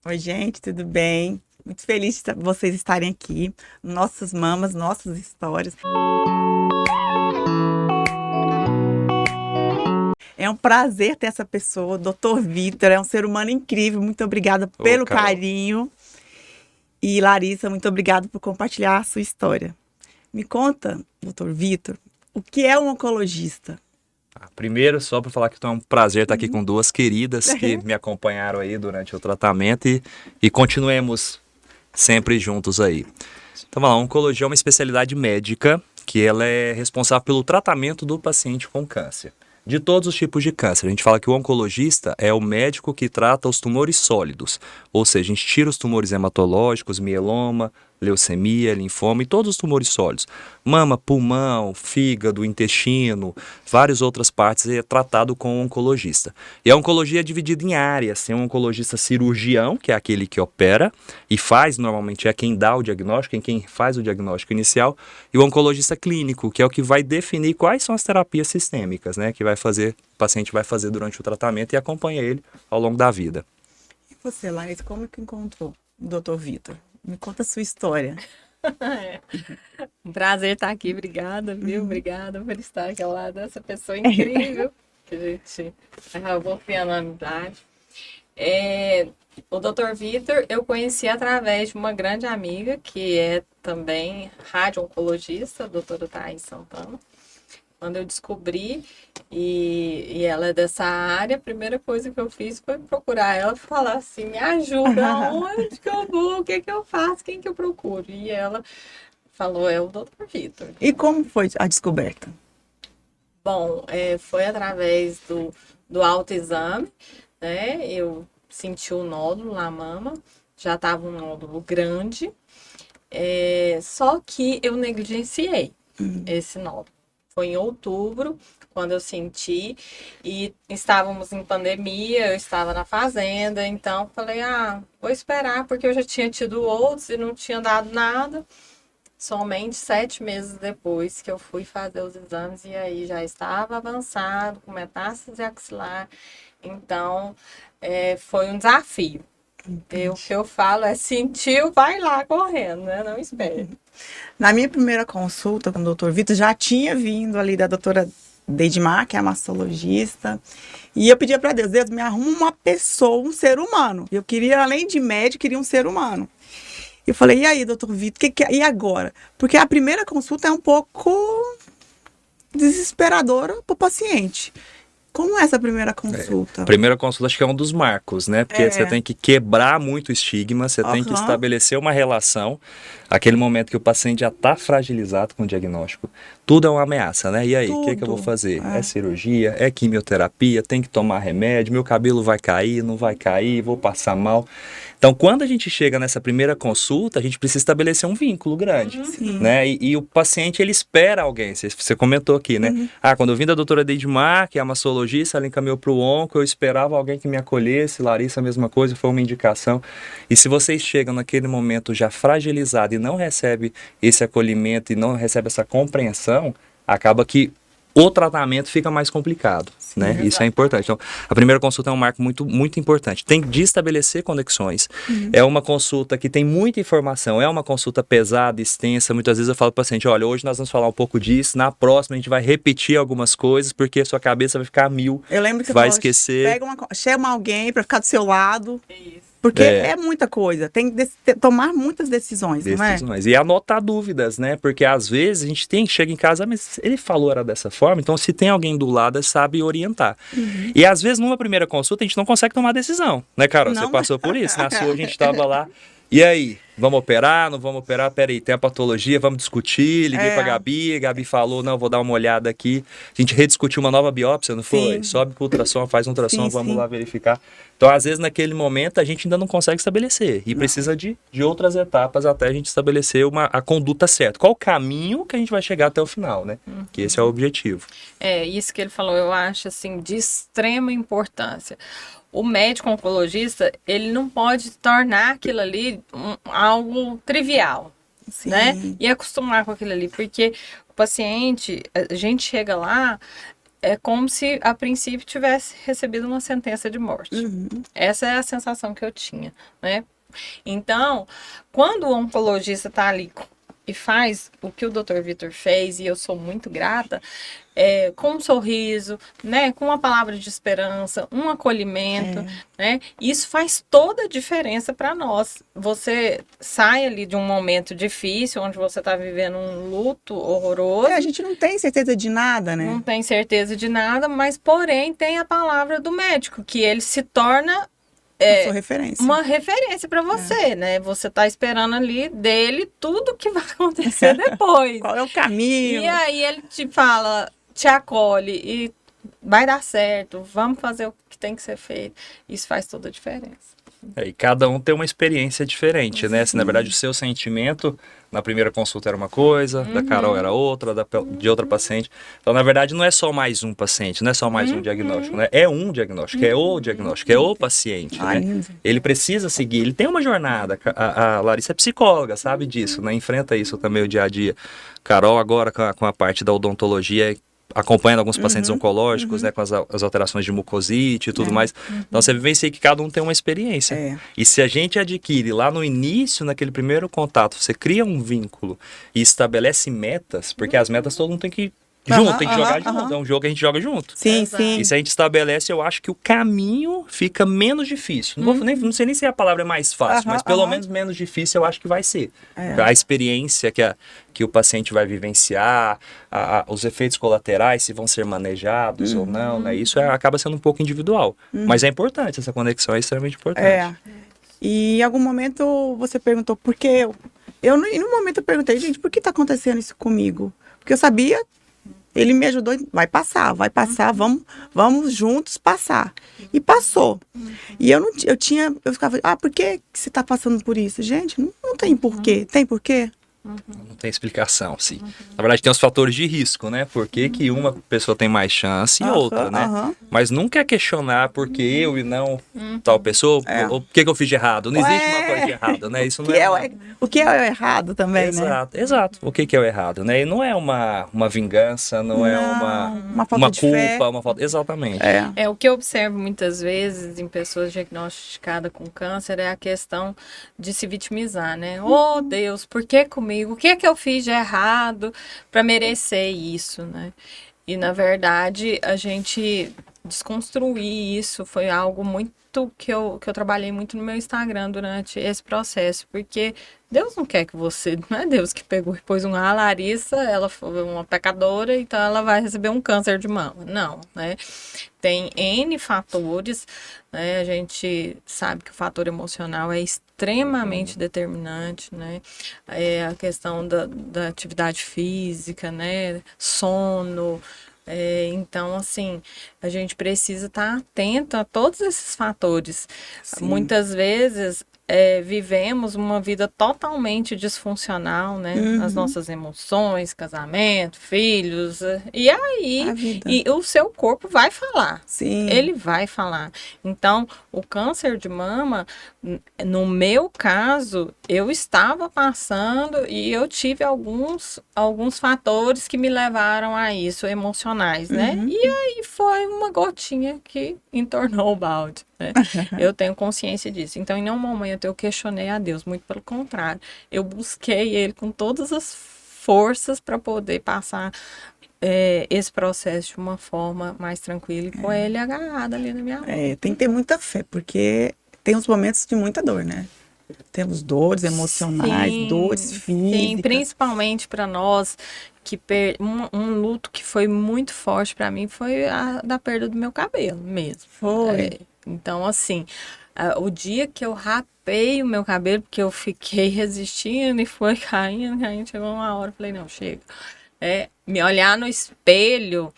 Oi, gente, tudo bem? Muito feliz de vocês estarem aqui. Nossas mamas, nossas histórias. É um prazer ter essa pessoa, o Dr. Vitor, é um ser humano incrível. Muito obrigada Ô, pelo Carol. carinho. E Larissa, muito obrigada por compartilhar a sua história. Me conta, Dr. Vitor, o que é um oncologista? Primeiro, só para falar que é um prazer estar aqui com duas queridas que me acompanharam aí durante o tratamento e continuemos sempre juntos aí. Então, vamos lá, a oncologia é uma especialidade médica que ela é responsável pelo tratamento do paciente com câncer. De todos os tipos de câncer. A gente fala que o oncologista é o médico que trata os tumores sólidos. Ou seja, a gente tira os tumores hematológicos, mieloma, leucemia, linfoma e todos os tumores sólidos. Mama, pulmão, fígado, intestino, várias outras partes é tratado com o oncologista. E a oncologia é dividida em áreas. Tem um oncologista cirurgião, que é aquele que opera e faz, normalmente é quem dá o diagnóstico, quem faz o diagnóstico inicial, e o oncologista clínico, que é o que vai definir quais são as terapias sistêmicas, né, que o paciente vai fazer durante o tratamento e acompanha ele ao longo da vida. E você, Larissa, como que encontrou o Dr. Vitor? Me conta a sua história. É. Um prazer estar aqui, obrigada, viu? Obrigada por estar aqui ao lado dessa pessoa incrível que a gente acabou criando amizade. O Dr. Vitor eu conheci através de uma grande amiga que é também radio-oncologista, a doutora Thaís Santana. Quando eu descobri e ela é dessa área, a primeira coisa que eu fiz foi procurar ela e falar assim, me ajuda, onde que eu vou, o que que eu faço, quem que eu procuro? E ela falou, é o Dr. Vitor. E como foi a descoberta? Bom, foi através do autoexame, né? Eu senti o nódulo na mama, já estava um nódulo grande, só que eu negligenciei esse nódulo. Foi em outubro, quando eu senti, e estávamos em pandemia, eu estava na fazenda, então falei, vou esperar, porque eu já tinha tido outros e não tinha dado nada. Somente 7 meses depois que eu fui fazer os exames, e aí já estava avançado, com metástase axilar, então foi um desafio. O que eu falo é, sentiu, vai lá correndo, né? Não espere. Na minha primeira consulta com o Dr. Vitor, já tinha vindo ali da doutora Deidmar, que é a mastologista, e eu pedia para Deus, Deus, me arruma uma pessoa, um ser humano. Eu queria, além de médico, queria um ser humano. Eu falei, e aí, doutor Vitor, e agora? Porque a primeira consulta é um pouco desesperadora para o paciente. Como é essa primeira consulta? Primeira consulta acho que é um dos marcos, né? Porque você tem que quebrar muito o estigma, você tem que estabelecer uma relação, aquele momento que o paciente já está fragilizado com o diagnóstico. Tudo é uma ameaça, né? E aí, o que eu vou fazer? É cirurgia? É quimioterapia? Tem que tomar remédio? Meu cabelo vai cair? Não vai cair? Vou passar mal? Então, quando a gente chega nessa primeira consulta, a gente precisa estabelecer um vínculo grande, né? E o paciente, ele espera alguém. Você comentou aqui, né? Quando eu vim da doutora Deidmar, que é a mastologista, ela encaminhou para o onco, eu esperava alguém que me acolhesse, Larissa, a mesma coisa, foi uma indicação. E se vocês chegam naquele momento já fragilizado e não recebe esse acolhimento e não recebe essa compreensão, acaba que o tratamento fica mais complicado, né? Isso é importante. Então, a primeira consulta é um marco muito, muito importante. Tem de estabelecer conexões. É uma consulta que tem muita informação, é uma consulta pesada, extensa. Muitas vezes eu falo para o paciente, olha, hoje nós vamos falar um pouco disso, na próxima a gente vai repetir algumas coisas, porque a sua cabeça vai ficar a mil. Eu lembro que você vai falou, esquecer. Chama alguém para ficar do seu lado. Isso. Porque é muita coisa, tem que tomar muitas decisões, não é? E anotar dúvidas, né? Porque às vezes a gente chega em casa, mas ele falou era dessa forma, então se tem alguém do lado, sabe orientar. E às vezes numa primeira consulta a gente não consegue tomar decisão, né, Carol? Não. Você passou por isso, na sua a gente estava lá. E aí, vamos operar, não vamos operar? Peraí, tem a patologia, vamos discutir. Liguei pra Gabi, a Gabi falou, não, vou dar uma olhada aqui. A gente rediscutiu uma nova biópsia, não foi? Sobe pro ultrassom, faz um ultrassom, vamos lá verificar. Então, às vezes, naquele momento, a gente ainda não consegue estabelecer. E precisa de outras etapas até a gente estabelecer a conduta certa. Qual o caminho que a gente vai chegar até o final, né? Que esse é o objetivo. Isso que ele falou, eu acho, assim, de extrema importância. O médico oncologista, ele não pode tornar aquilo ali algo trivial, né? E acostumar com aquilo ali, porque o paciente, a gente chega lá, é como se a princípio tivesse recebido uma sentença de morte. Essa é a sensação que eu tinha, né? Então, quando o oncologista está ali e faz o que o Dr. Vitor fez, e eu sou muito grata, com um sorriso, né, com uma palavra de esperança, um acolhimento, né, isso faz toda a diferença para nós. Você sai ali de um momento difícil, onde você está vivendo um luto horroroso. A gente não tem certeza de nada, né? Não tem certeza de nada, mas porém tem a palavra do médico, que ele se torna uma referência para você, né? Você tá esperando ali dele tudo que vai acontecer depois. Qual é o caminho? E aí ele te fala, te acolhe e vai dar certo, vamos fazer o que tem que ser feito. Isso faz toda a diferença. E cada um tem uma experiência diferente, né? Se na verdade o seu sentimento na primeira consulta era uma coisa, da Carol era outra, de outra paciente. Então, na verdade, não é só mais um paciente, não é só mais um diagnóstico, né? É um diagnóstico, é o diagnóstico, é o paciente, né? Ele precisa seguir, ele tem uma jornada. A Larissa é psicóloga, sabe disso, né? Enfrenta isso também o dia a dia. Carol agora com a parte da odontologia, acompanhando alguns pacientes oncológicos, né, com as alterações de mucosite e tudo mais. Então, você vivencia que cada um tem uma experiência. E se a gente adquire lá no início, naquele primeiro contato, você cria um vínculo e estabelece metas, porque as metas todo mundo tem que junto, tem que jogar junto. É um jogo que a gente joga junto. Sim, sim. E se a gente estabelece, eu acho que o caminho fica menos difícil. Não sei nem se a palavra é mais fácil, mas pelo menos menos difícil eu acho que vai ser. A experiência que o paciente vai vivenciar, os efeitos colaterais, se vão ser manejados ou não, né? Isso acaba sendo um pouco individual. Mas é importante, essa conexão é extremamente importante. E em algum momento você perguntou por que eu no momento eu perguntei, gente, por que está acontecendo isso comigo? Porque eu sabia. Ele me ajudou, vai passar, vamos juntos passar. E passou. E eu ficava, por que você está passando por isso? Gente, não tem porquê. Tem porquê? Não tem explicação, sim. Na verdade, tem os fatores de risco, né? Por que uma pessoa tem mais chance e outra, né? Mas nunca é questionar por que eu e não tal pessoa, ou por que eu fiz de errado. Não existe uma coisa de errado, né? Isso não o que é o errado também, né? Exato. O que é o errado, né? E não é uma vingança, não é uma falta de culpa, fé. uma falta... Exatamente. É o que eu observo muitas vezes em pessoas diagnosticadas com câncer é a questão de se vitimizar, né? Oh, Deus, por que comigo? O que é que eu fiz de errado para merecer isso, né? E, na verdade, a gente desconstruir isso foi algo muito que eu trabalhei muito no meu Instagram durante esse processo, porque Deus não quer que você... Não é Deus que pegou e pôs a Larissa, ela foi uma pecadora, então ela vai receber um câncer de mama. Não, né? Tem N fatores, né? A gente sabe que o fator emocional é extremamente determinante, né? A questão da atividade física, né? Sono... então, assim, a gente precisa estar atento a todos esses fatores. Sim. Muitas vezes vivemos uma vida totalmente disfuncional, né? As nossas emoções, casamento, filhos, e aí o seu corpo vai falar. Sim. Ele vai falar. Então, o câncer de mama, no meu caso, eu estava passando e eu tive alguns fatores que me levaram a isso, emocionais, né? E aí foi uma gotinha que entornou o balde, né? Eu tenho consciência disso. Então, em nenhum momento eu questionei a Deus, muito pelo contrário. Eu busquei Ele com todas as forças para poder passar esse processo de uma forma mais tranquila e com Ele agarrado ali na minha mão. Tem que ter muita fé, porque tem uns momentos de muita dor, né? Temos dores emocionais, dores físicas. Sim, principalmente para nós, que um luto que foi muito forte para mim foi a da perda do meu cabelo mesmo. Foi. Então, assim, o dia que eu rapei o meu cabelo, porque eu fiquei resistindo e foi caindo, chegou uma hora, eu falei, não, chega. Me olhar no espelho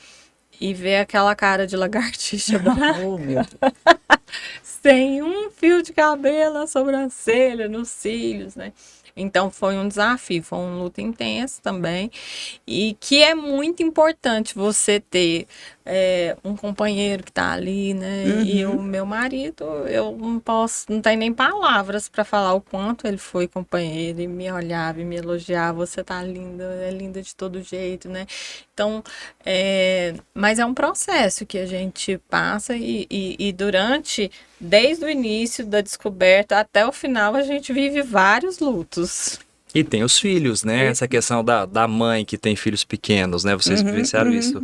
e ver aquela cara de lagartixa Oh, meu Deus. sem um fio de cabelo na sobrancelha, nos cílios, né? Então foi um desafio, foi um luto intenso também, e que é muito importante você ter um companheiro que tá ali, né? E o meu marido, eu não tenho nem palavras para falar o quanto ele foi companheiro e me olhava e me elogiava. Você tá linda, é linda de todo jeito, né? Então, mas é um processo que a gente passa e desde o início da descoberta até o final, a gente vive vários lutos. E tem os filhos, né? Essa questão da mãe que tem filhos pequenos, né? Vocês vivenciaram isso.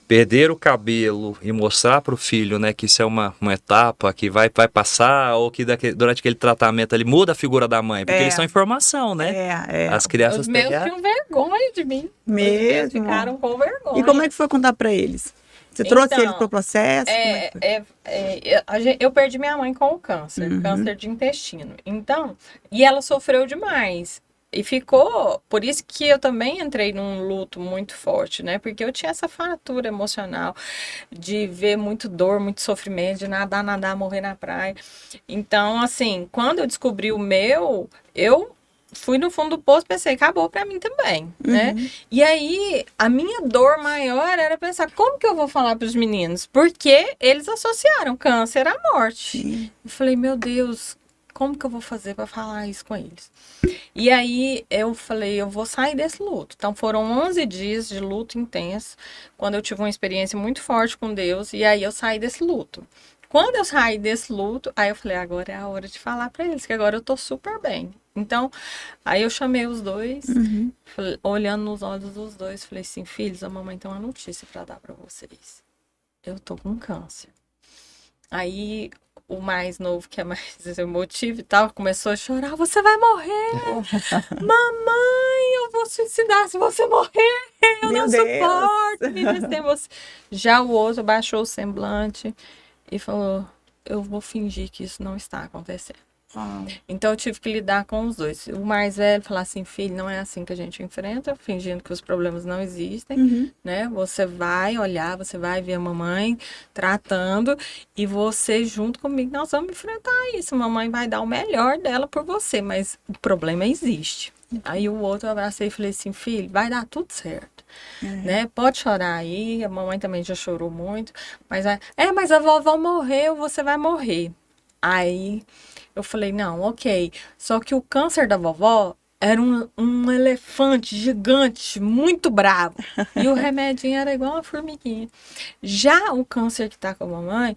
Perder o cabelo e mostrar para o filho, né, que isso é uma etapa que vai passar, ou que durante aquele tratamento ele muda a figura da mãe, porque eles são em formação, né? As crianças Os meus tinham vergonha de mim. Eles ficaram com vergonha. E como é que foi contar para eles? Você trouxe eles para o processo? Eu perdi minha mãe com o câncer de intestino. Então, e ela sofreu demais. E ficou, por isso que eu também entrei num luto muito forte, né? Porque eu tinha essa fratura emocional de ver muito dor, muito sofrimento, de nadar, morrer na praia. Então, assim, quando eu descobri o meu, eu fui no fundo do poço e pensei, acabou pra mim também, né? E aí, a minha dor maior era pensar, como que eu vou falar pros meninos? Porque eles associaram câncer à morte. Eu falei, meu Deus, como que eu vou fazer para falar isso com eles? E aí eu falei, eu vou sair desse luto. Então foram 11 dias de luto intenso, quando eu tive uma experiência muito forte com Deus, e aí eu saí desse luto. Quando eu saí desse luto, aí eu falei, agora é a hora de falar para eles, que agora eu tô super bem. Então, aí eu chamei os dois, falei, olhando nos olhos dos dois, falei assim, filhos, a mamãe tem uma notícia para dar para vocês. Eu tô com câncer. Aí o mais novo, que é mais emotivo e tal, começou a chorar, você vai morrer! Mamãe, eu vou suicidar se você morrer! Eu não suporto viver sem você. Já o outro baixou o semblante e falou, eu vou fingir que isso não está acontecendo. Então eu tive que lidar com os dois. O mais velho falar assim, filho, não é assim que a gente enfrenta, fingindo que os problemas não existem, né? Você vai olhar, você vai ver a mamãe tratando e você junto comigo, nós vamos enfrentar isso. A mamãe vai dar o melhor dela por você, mas o problema existe. Aí o outro eu abracei e falei assim, filho, vai dar tudo certo. Né? Pode chorar aí, a mamãe também já chorou muito, mas mas a vovó morreu, você vai morrer. Aí eu falei, não, ok. Só que o câncer da vovó era um elefante gigante, muito bravo. E o remedinho era igual uma formiguinha. Já o câncer que tá com a mamãe,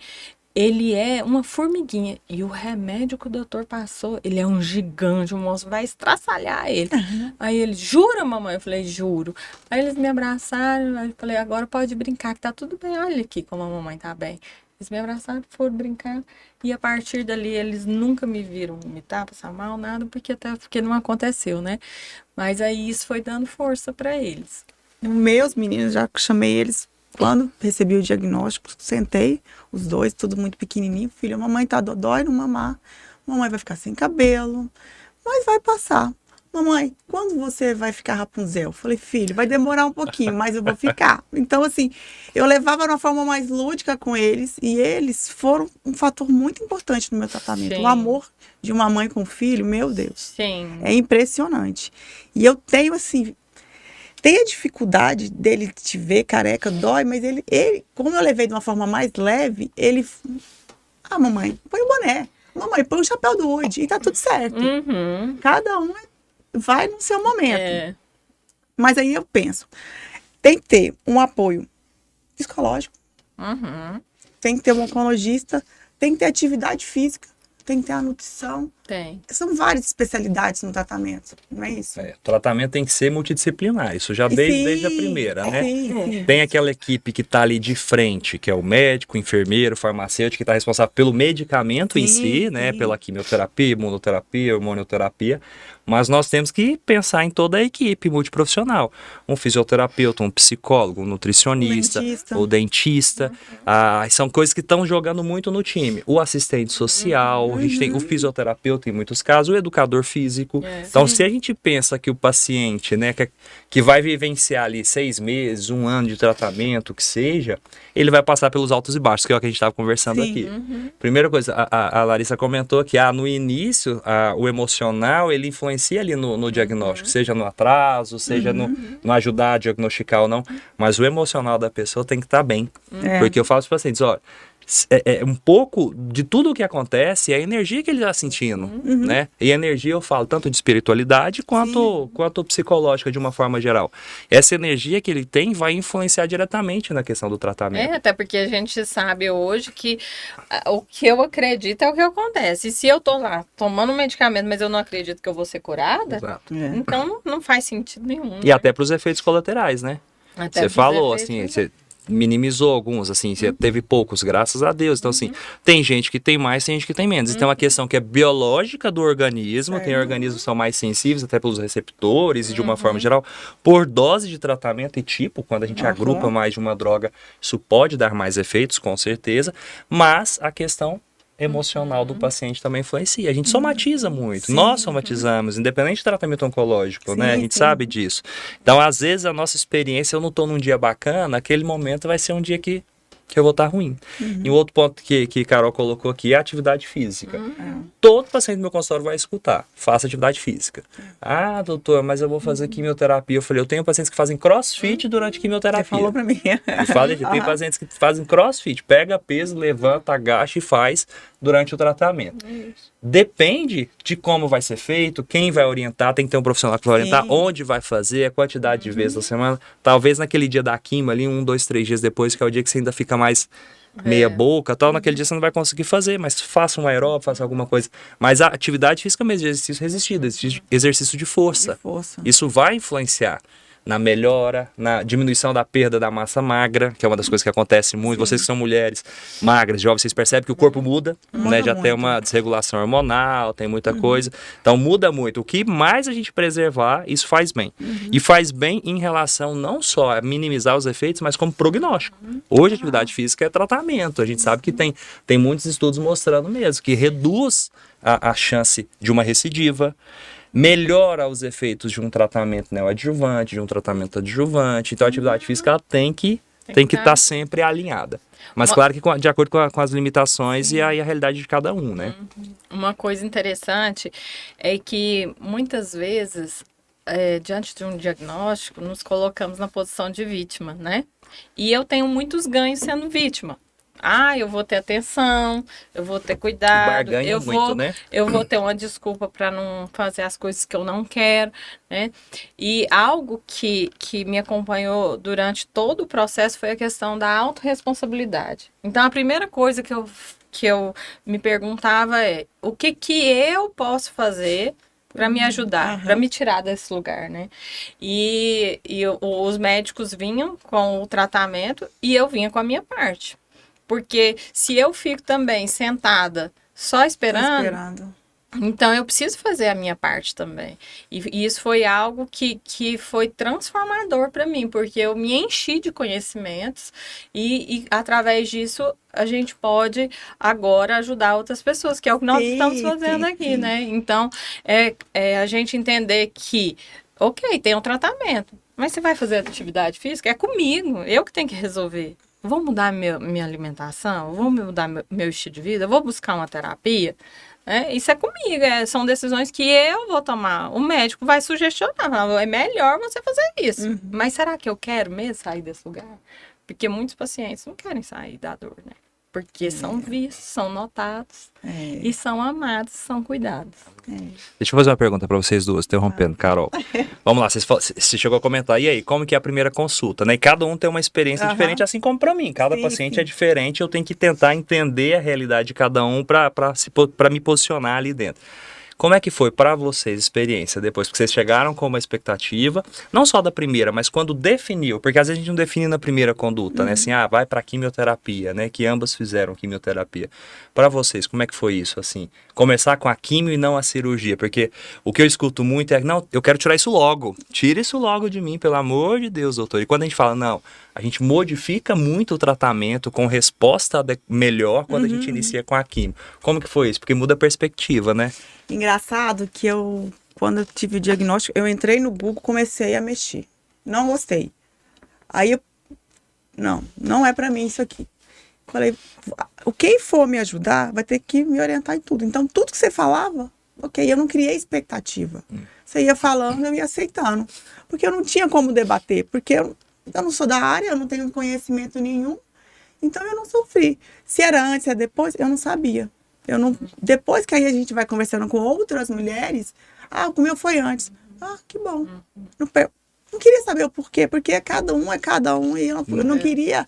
ele é uma formiguinha. E o remédio que o doutor passou, ele é um gigante, o moço vai estraçalhar ele. Aí ele, jura, mamãe? Eu falei, juro. Aí eles me abraçaram, aí eu falei, agora pode brincar, que tá tudo bem. Olha aqui como a mamãe tá bem. Eles me abraçaram, foram brincar. E a partir dali, eles nunca me viram vomitar, passar mal, nada, porque não aconteceu, né? Mas aí isso foi dando força para eles. Meus meninos, já chamei eles quando recebi o diagnóstico, sentei, os dois, tudo muito pequenininho. Filho, a mamãe tá dói no mamar, mamãe vai ficar sem cabelo, mas vai passar. Mamãe, quando você vai ficar Rapunzel? Falei, filho, vai demorar um pouquinho, mas eu vou ficar. Então, assim, eu levava de uma forma mais lúdica com eles e eles foram um fator muito importante no meu tratamento. Sim. O amor de uma mãe com um filho, meu Deus, sim, é impressionante. E eu tenho, assim, tem a dificuldade dele te ver careca, dói, mas ele, como eu levei de uma forma mais leve, ele... Ah, mamãe, põe o boné. Mamãe, põe o chapéu do Woody e tá tudo certo. Cada um vai no seu momento. Mas aí eu penso, tem que ter um apoio psicológico, tem que ter um oncologista, tem que ter atividade física, tem que ter a nutrição. Tem. São várias especialidades no tratamento, não é isso? O tratamento tem que ser multidisciplinar, isso já desde a primeira, né? Sim. Tem aquela equipe que está ali de frente, que é o médico, o enfermeiro, o farmacêutico, que está responsável pelo medicamento em si, né? Pela quimioterapia, imunoterapia, hormonioterapia. Mas nós temos que pensar em toda a equipe multiprofissional. Um fisioterapeuta, um psicólogo, um nutricionista, o dentista. São coisas que estão jogando muito no time. O assistente social, a gente tem o fisioterapeuta. fisioterapeuta, em muitos casos, o educador físico. Então, se a gente pensa que o paciente, né, que vai vivenciar ali 6 meses, 1 ano de tratamento, que seja, ele vai passar pelos altos e baixos, que é o que a gente estava conversando aqui. Primeira coisa, a Larissa comentou que no início, o emocional, ele influencia ali no diagnóstico, seja no atraso, seja no ajudar a diagnosticar ou não, mas o emocional da pessoa tem que estar bem. Porque eu falo para os pacientes, olha, um pouco de tudo o que acontece é a energia que ele está sentindo, né? E energia eu falo tanto de espiritualidade quanto psicológica de uma forma geral. Essa energia que ele tem vai influenciar diretamente na questão do tratamento. Até porque a gente sabe hoje que o que eu acredito é o que acontece. E se eu tô lá tomando um medicamento, mas eu não acredito que eu vou ser curada, então não faz sentido nenhum. E até para os efeitos colaterais, né? Até você falou, assim, você minimizou alguns, assim, você teve poucos, graças a Deus. Então, assim, tem gente que tem mais, tem gente que tem menos. Então, é uma questão que é biológica do organismo, tem organismos que são mais sensíveis, até pelos receptores e de uma forma geral, por dose de tratamento e tipo, quando a gente agrupa mais de uma droga, isso pode dar mais efeitos, com certeza, mas a questão emocional do paciente também influencia. A gente somatiza muito. Nós somatizamos, independente do tratamento oncológico, né? A gente sabe disso. Então, às vezes, a nossa experiência, eu não estou num dia bacana, aquele momento vai ser um dia que eu vou estar ruim. E um outro ponto que Carol colocou aqui é a atividade física. Todo paciente do meu consultório vai escutar, faça atividade física. Ah, doutor, mas eu vou fazer quimioterapia. Eu falei, eu tenho pacientes que fazem crossfit durante quimioterapia. Você falou pra mim. Eu falei, tem pacientes que fazem crossfit, pega peso, levanta, agacha e faz durante o tratamento. Depende de como vai ser feito, quem vai orientar, tem que ter um profissional que vai orientar, onde vai fazer, a quantidade de vezes na semana. Talvez naquele dia da quimio ali, 1, 2, 3 dias depois, que é o dia que você ainda fica mais meia boca, tal, naquele dia você não vai conseguir fazer, mas faça um aeróbico, faça alguma coisa. Mas a atividade física mesmo, exercício resistido, exercício de força. Isso vai influenciar na melhora, na diminuição da perda da massa magra, que é uma das coisas que acontece muito. Vocês que são mulheres magras, jovens, vocês percebem que o corpo muda, né? Já tem uma desregulação hormonal, tem muita coisa. Então muda muito. O que mais a gente preservar, isso faz bem. E faz bem em relação não só a minimizar os efeitos, mas como prognóstico. Hoje a atividade física é tratamento. A gente sabe que tem muitos estudos mostrando mesmo que reduz a chance de uma recidiva, melhora os efeitos de um tratamento neoadjuvante, de um tratamento adjuvante. Então, a atividade física ela tem que estar sempre alinhada. Mas, claro que de acordo com as limitações e a realidade de cada um, né? Uma coisa interessante é que, muitas vezes, diante de um diagnóstico, nos colocamos na posição de vítima, né? E eu tenho muitos ganhos sendo vítima. Eu vou ter atenção, eu vou ter cuidado, eu vou ter uma desculpa para não fazer as coisas que eu não quero, né? E algo que me acompanhou durante todo o processo foi a questão da autorresponsabilidade. Então, a primeira coisa que eu me perguntava é o que eu posso fazer para me ajudar, para me tirar desse lugar, né? E os médicos vinham com o tratamento e eu vinha com a minha parte. Porque se eu fico também sentada só esperando, então eu preciso fazer a minha parte também. E isso foi algo que foi transformador para mim, porque eu me enchi de conhecimentos e através disso a gente pode agora ajudar outras pessoas, que é o que nós estamos fazendo aqui, né? Então, a gente entender que, ok, tem um tratamento, mas você vai fazer atividade física? É comigo, eu que tenho que resolver. Vou mudar minha alimentação? Vou mudar meu estilo de vida? Vou buscar uma terapia? Isso é comigo, são decisões que eu vou tomar. O médico vai sugestionar, é melhor você fazer isso. Mas será que eu quero mesmo sair desse lugar? Porque muitos pacientes não querem sair da dor, né? Porque são vistos, são notados e são amados, são cuidados. Deixa eu fazer uma pergunta para vocês duas, interrompendo, Carol. Vamos lá, você chegou a comentar, e aí, como que é a primeira consulta, né? E cada um tem uma experiência diferente, assim como para mim. Cada paciente é diferente, eu tenho que tentar entender a realidade de cada um para me posicionar ali dentro. Como é que foi para vocês a experiência depois? Porque vocês chegaram com uma expectativa, não só da primeira, mas quando definiu, porque às vezes a gente não define na primeira conduta, né? Assim, vai para quimioterapia, né? Que ambas fizeram quimioterapia. Para vocês, como é que foi isso, assim? Começar com a quimio e não a cirurgia, porque o que eu escuto muito é, não, eu quero tirar isso logo, tira isso logo de mim, pelo amor de Deus, doutor. E quando a gente fala, não, a gente modifica muito o tratamento com resposta melhor quando a gente inicia com a quimio. Como que foi isso? Porque muda a perspectiva, né? Engraçado que quando eu tive o diagnóstico, eu entrei no Google, comecei a mexer. Não gostei. Aí não é pra mim isso aqui. Falei, quem for me ajudar vai ter que me orientar em tudo. Então, tudo que você falava, ok, eu não criei expectativa. Você ia falando, eu ia aceitando. Porque eu não tinha como debater, porque eu não sou da área, eu não tenho conhecimento nenhum, então eu não sofri. Se era antes, se era depois, eu não sabia. Depois que aí a gente vai conversando com outras mulheres, o meu foi antes. Que bom. Não queria saber o porquê, porque é cada um, e eu não queria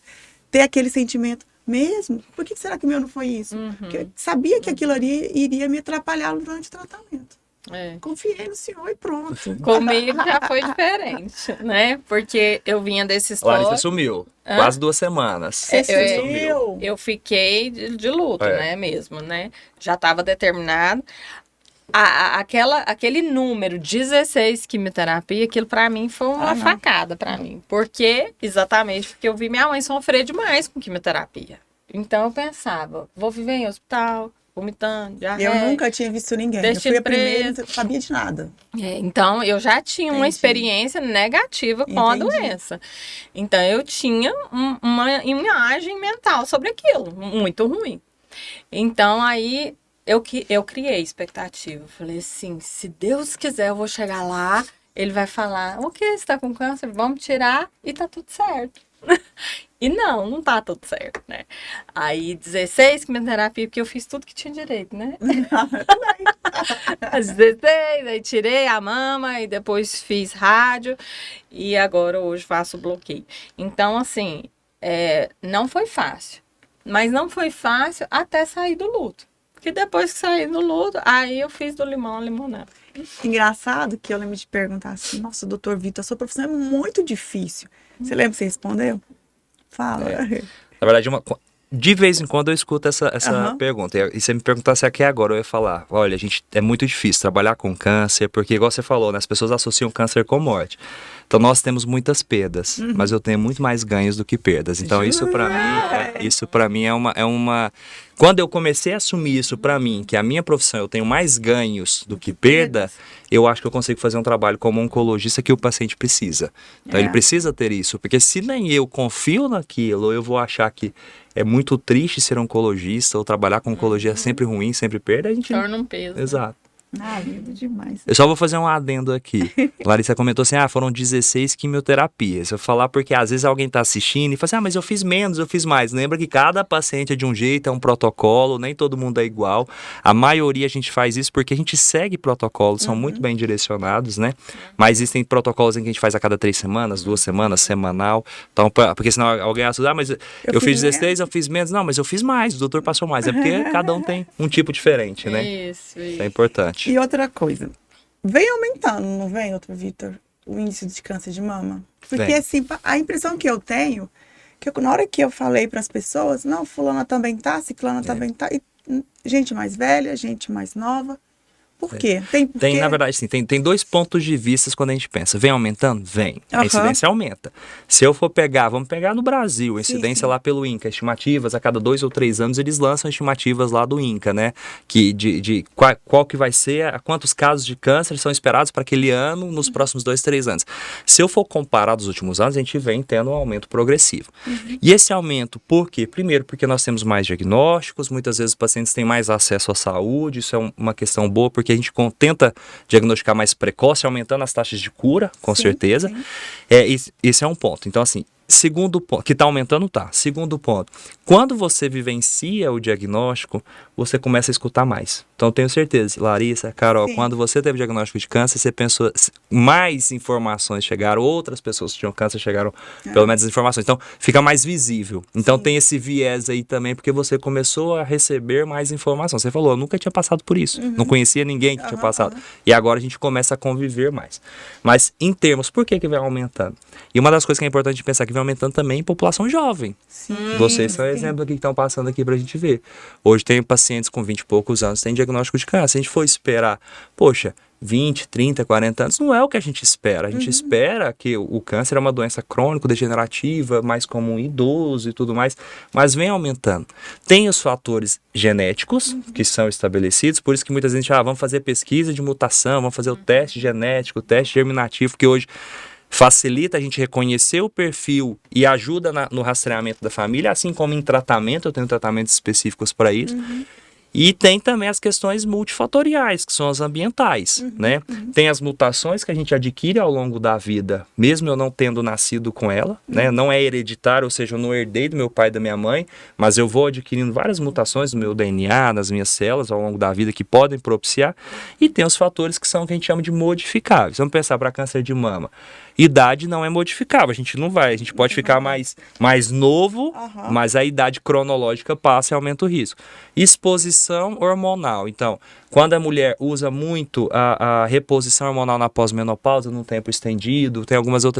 ter aquele sentimento mesmo. Por que será que o meu não foi isso? Porque eu sabia que aquilo ali iria me atrapalhar durante o tratamento. Confiei no senhor e pronto. Comigo já foi diferente, né? Porque eu vinha desse histórico. Larissa sumiu. Quase 2 semanas. Você sumiu? Eu fiquei de luto, né? Mesmo, né? Já estava determinado. Aquele número, 16 quimioterapia, aquilo pra mim foi uma facada pra mim. Exatamente porque eu vi minha mãe sofrer demais com quimioterapia. Então eu pensava, vou viver em hospital, vomitando, diarreia. Eu nunca tinha visto ninguém. Eu fui a primeira, não sabia de nada. Então, eu já tinha uma experiência negativa com a doença. Então, eu tinha uma imagem mental sobre aquilo, muito ruim. Então, aí, eu criei expectativa. Falei assim, se Deus quiser, eu vou chegar lá, ele vai falar, ok, você tá com câncer, vamos tirar e tá tudo certo. E não tá tudo certo, né? Aí 16 quimioterapia, porque eu fiz tudo que tinha direito, né? Às 16, aí tirei a mama e depois fiz rádio e agora hoje faço bloqueio. Então, assim, não foi fácil. Mas não foi fácil até sair do luto. Porque depois que saí do luto, aí eu fiz do limão a limonada. Engraçado que eu lembro de perguntar assim, nossa, doutor Vitor, a sua profissão é muito difícil. Você lembra que você respondeu? Fala. Na verdade, de vez em quando eu escuto essa pergunta. E você me perguntasse aqui agora, eu ia falar, olha, gente, é muito difícil trabalhar com câncer, porque igual você falou, né, as pessoas associam câncer com morte. Então nós temos muitas perdas, mas eu tenho muito mais ganhos do que perdas. Então isso para mim é uma quando eu comecei a assumir isso para mim, que a minha profissão eu tenho mais ganhos do que perda, eu acho que eu consigo fazer um trabalho como oncologista que o paciente precisa. Então ele precisa ter isso, porque se nem eu confio naquilo, eu vou achar que é muito triste ser oncologista ou trabalhar com oncologia é sempre ruim, sempre perda, a gente torna um peso. Exato. Lindo demais. Eu só vou fazer um adendo aqui. Larissa comentou assim, foram 16 quimioterapias. Eu vou falar porque às vezes alguém tá assistindo e fala assim, mas eu fiz menos, eu fiz mais. Lembra que cada paciente é de um jeito, é um protocolo, nem todo mundo é igual. A maioria a gente faz isso porque a gente segue protocolos, são muito bem direcionados, né? Mas existem protocolos em que a gente faz a cada 3 semanas, 2 semanas, semanal. Então, porque senão alguém assusta, mas eu fiz 16, eu fiz menos. Não, mas eu fiz mais, o doutor passou mais. É porque cada um tem um tipo diferente, né? Isso é importante. E outra coisa, vem aumentando, não vem, doutor Vitor, o índice de câncer de mama? Porque assim, a impressão que eu tenho, na hora que eu falei para as pessoas, não, fulana também tá, ciclana também tá, e gente mais velha, gente mais nova. Por quê? Tem, na verdade, sim, tem 2 pontos de vista quando a gente pensa. Vem aumentando? Vem. A incidência aumenta. Se eu for vamos pegar no Brasil, a incidência lá pelo INCA, estimativas, a cada 2 ou 3 anos eles lançam estimativas lá do INCA, né? Que de qual que vai ser, quantos casos de câncer são esperados para aquele ano nos próximos 2, 3 anos. Se eu for comparar dos últimos anos, a gente vem tendo um aumento progressivo. E esse aumento, por quê? Primeiro, porque nós temos mais diagnósticos, muitas vezes os pacientes têm mais acesso à saúde, isso é uma questão boa, porque a gente tenta diagnosticar mais precoce, aumentando as taxas de cura, com certeza. Esse é um ponto. Então, assim, segundo ponto, que está aumentando, tá. Segundo ponto, quando você vivencia o diagnóstico, você começa a escutar mais. Então, eu tenho certeza, Larissa, Carol, quando você teve diagnóstico de câncer, você pensou, mais informações chegaram, outras pessoas que tinham câncer chegaram, pelo menos as informações. Então, fica mais visível. Então, tem esse viés aí também, porque você começou a receber mais informação. Você falou, eu nunca tinha passado por isso. Não conhecia ninguém que tinha passado. E agora a gente começa a conviver mais. Mas, em termos, por que vai aumentando? E uma das coisas que é importante pensar que vai aumentando também em população jovem. Vocês são exemplo aqui que estão passando aqui pra gente ver. Hoje tem pacientes com 20 e poucos anos, tem diagnóstico de câncer. Se a gente for esperar, poxa, 20, 30, 40 anos, não é o que a gente espera. A gente espera que o câncer é uma doença crônico-degenerativa, mais comum em idoso e tudo mais, mas vem aumentando. Tem os fatores genéticos que são estabelecidos, por isso que muitas vezes vamos fazer pesquisa de mutação, vamos fazer o teste genético, o teste germinativo, que hoje facilita a gente reconhecer o perfil e ajuda no rastreamento da família, assim como em tratamento, eu tenho tratamentos específicos para isso. E tem também as questões multifatoriais, que são as ambientais, né? Tem as mutações que a gente adquire ao longo da vida, mesmo eu não tendo nascido com ela, né? Não é hereditário, ou seja, eu não herdei do meu pai e da minha mãe, mas eu vou adquirindo várias mutações no meu DNA, nas minhas células ao longo da vida que podem propiciar. E tem os fatores que são o que a gente chama de modificáveis. Vamos pensar para câncer de mama. Idade não é modificável, a gente pode ficar mais novo, mas a idade cronológica passa e aumenta o risco. Exposição hormonal, então, quando a mulher usa muito a reposição hormonal na pós-menopausa, num tempo estendido, tem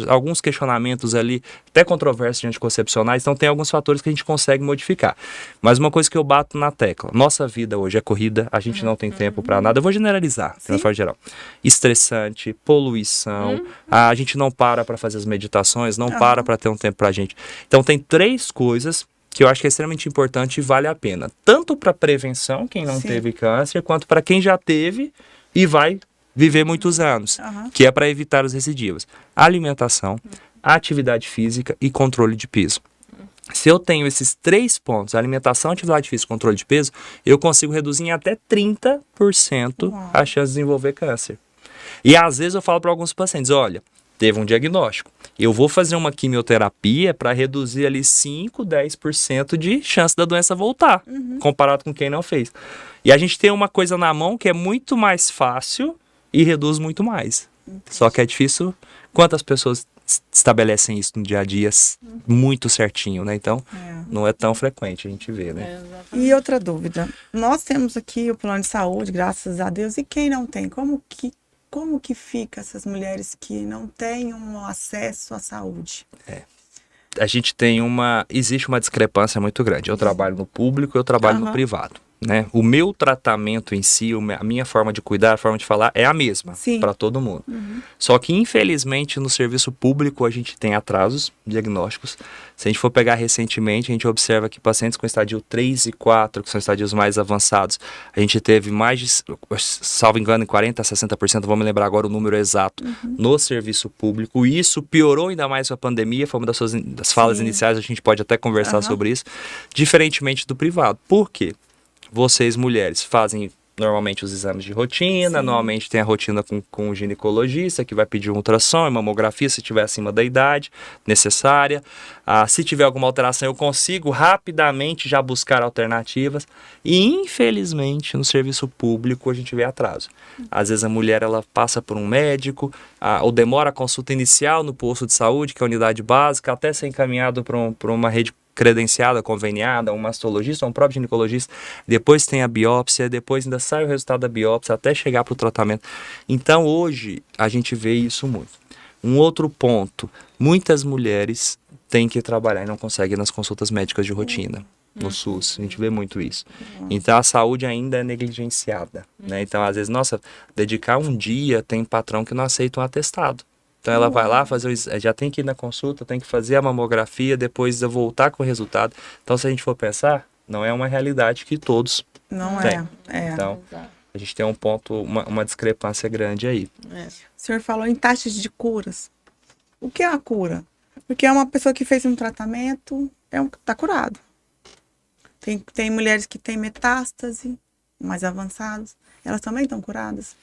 alguns questionamentos ali, até controversos de anticoncepcionais, então tem alguns fatores que a gente consegue modificar. Mas uma coisa que eu bato na tecla, nossa vida hoje é corrida, a gente não tem tempo para nada, eu vou generalizar, de uma forma geral. Estressante, poluição, a gente não para fazer as meditações, não para ter um tempo pra gente. Então tem 3 coisas que eu acho que é extremamente importante e vale a pena. Tanto para prevenção, quem não teve câncer, quanto para quem já teve e vai viver muitos anos, que é para evitar os recidivos. Alimentação, atividade física e controle de peso. Se eu tenho esses 3 pontos, alimentação, atividade física e controle de peso, eu consigo reduzir em até 30% a chance de desenvolver câncer. E às vezes eu falo para alguns pacientes, olha, teve um diagnóstico, eu vou fazer uma quimioterapia para reduzir ali 5, 10% de chance da doença voltar, comparado com quem não fez. E a gente tem uma coisa na mão que é muito mais fácil e reduz muito mais. Só que é difícil. Quantas pessoas estabelecem isso no dia a dia muito certinho, né? Então, não é tão frequente a gente ver, né? E outra dúvida, nós temos aqui o plano de saúde, graças a Deus, e quem não tem, como que fica essas mulheres que não têm um acesso à saúde? A gente tem existe uma discrepância muito grande. Eu trabalho no público, eu trabalho no privado, né? O meu tratamento em si, a minha forma de cuidar, a forma de falar é a mesma para todo mundo. Só que, infelizmente, no serviço público a gente tem atrasos diagnósticos. Se a gente for pegar recentemente, a gente observa que pacientes com estadio 3 e 4, que são estadios mais avançados, a gente teve mais de, salvo engano, em 40% a 60%, vou me lembrar agora o número exato, no serviço público. E isso piorou ainda mais com a pandemia, foi uma das falas iniciais, a gente pode até conversar sobre isso, diferentemente do privado. Por quê? Vocês, mulheres, fazem normalmente os exames de rotina, normalmente tem a rotina com o ginecologista, que vai pedir um ultrassom e mamografia, se estiver acima da idade necessária. Se tiver alguma alteração, eu consigo rapidamente já buscar alternativas. E, infelizmente, no serviço público, a gente vê atraso. Às vezes a mulher ela passa por um médico, ou demora a consulta inicial no posto de saúde, que é a unidade básica, até ser encaminhado para uma rede credenciada, conveniada, um mastologista, um próprio ginecologista, depois tem a biópsia, depois ainda sai o resultado da biópsia até chegar para o tratamento. Então hoje a gente vê isso muito. Um outro ponto, muitas mulheres têm que trabalhar e não conseguem nas consultas médicas de rotina, no SUS, a gente vê muito isso. Então a saúde ainda é negligenciada, né? Então às vezes, dedicar um dia, tem patrão que não aceita um atestado. Então ela vai lá já tem que ir na consulta, tem que fazer a mamografia, depois voltar com o resultado. Então se a gente for pensar, não é uma realidade que todos têm. Então a gente tem um ponto, uma discrepância grande aí. O senhor falou em taxas de curas. O que é a cura? Porque é uma pessoa que fez um tratamento, tá curado. Tem mulheres que têm metástase, mais avançadas. Elas também estão curadas?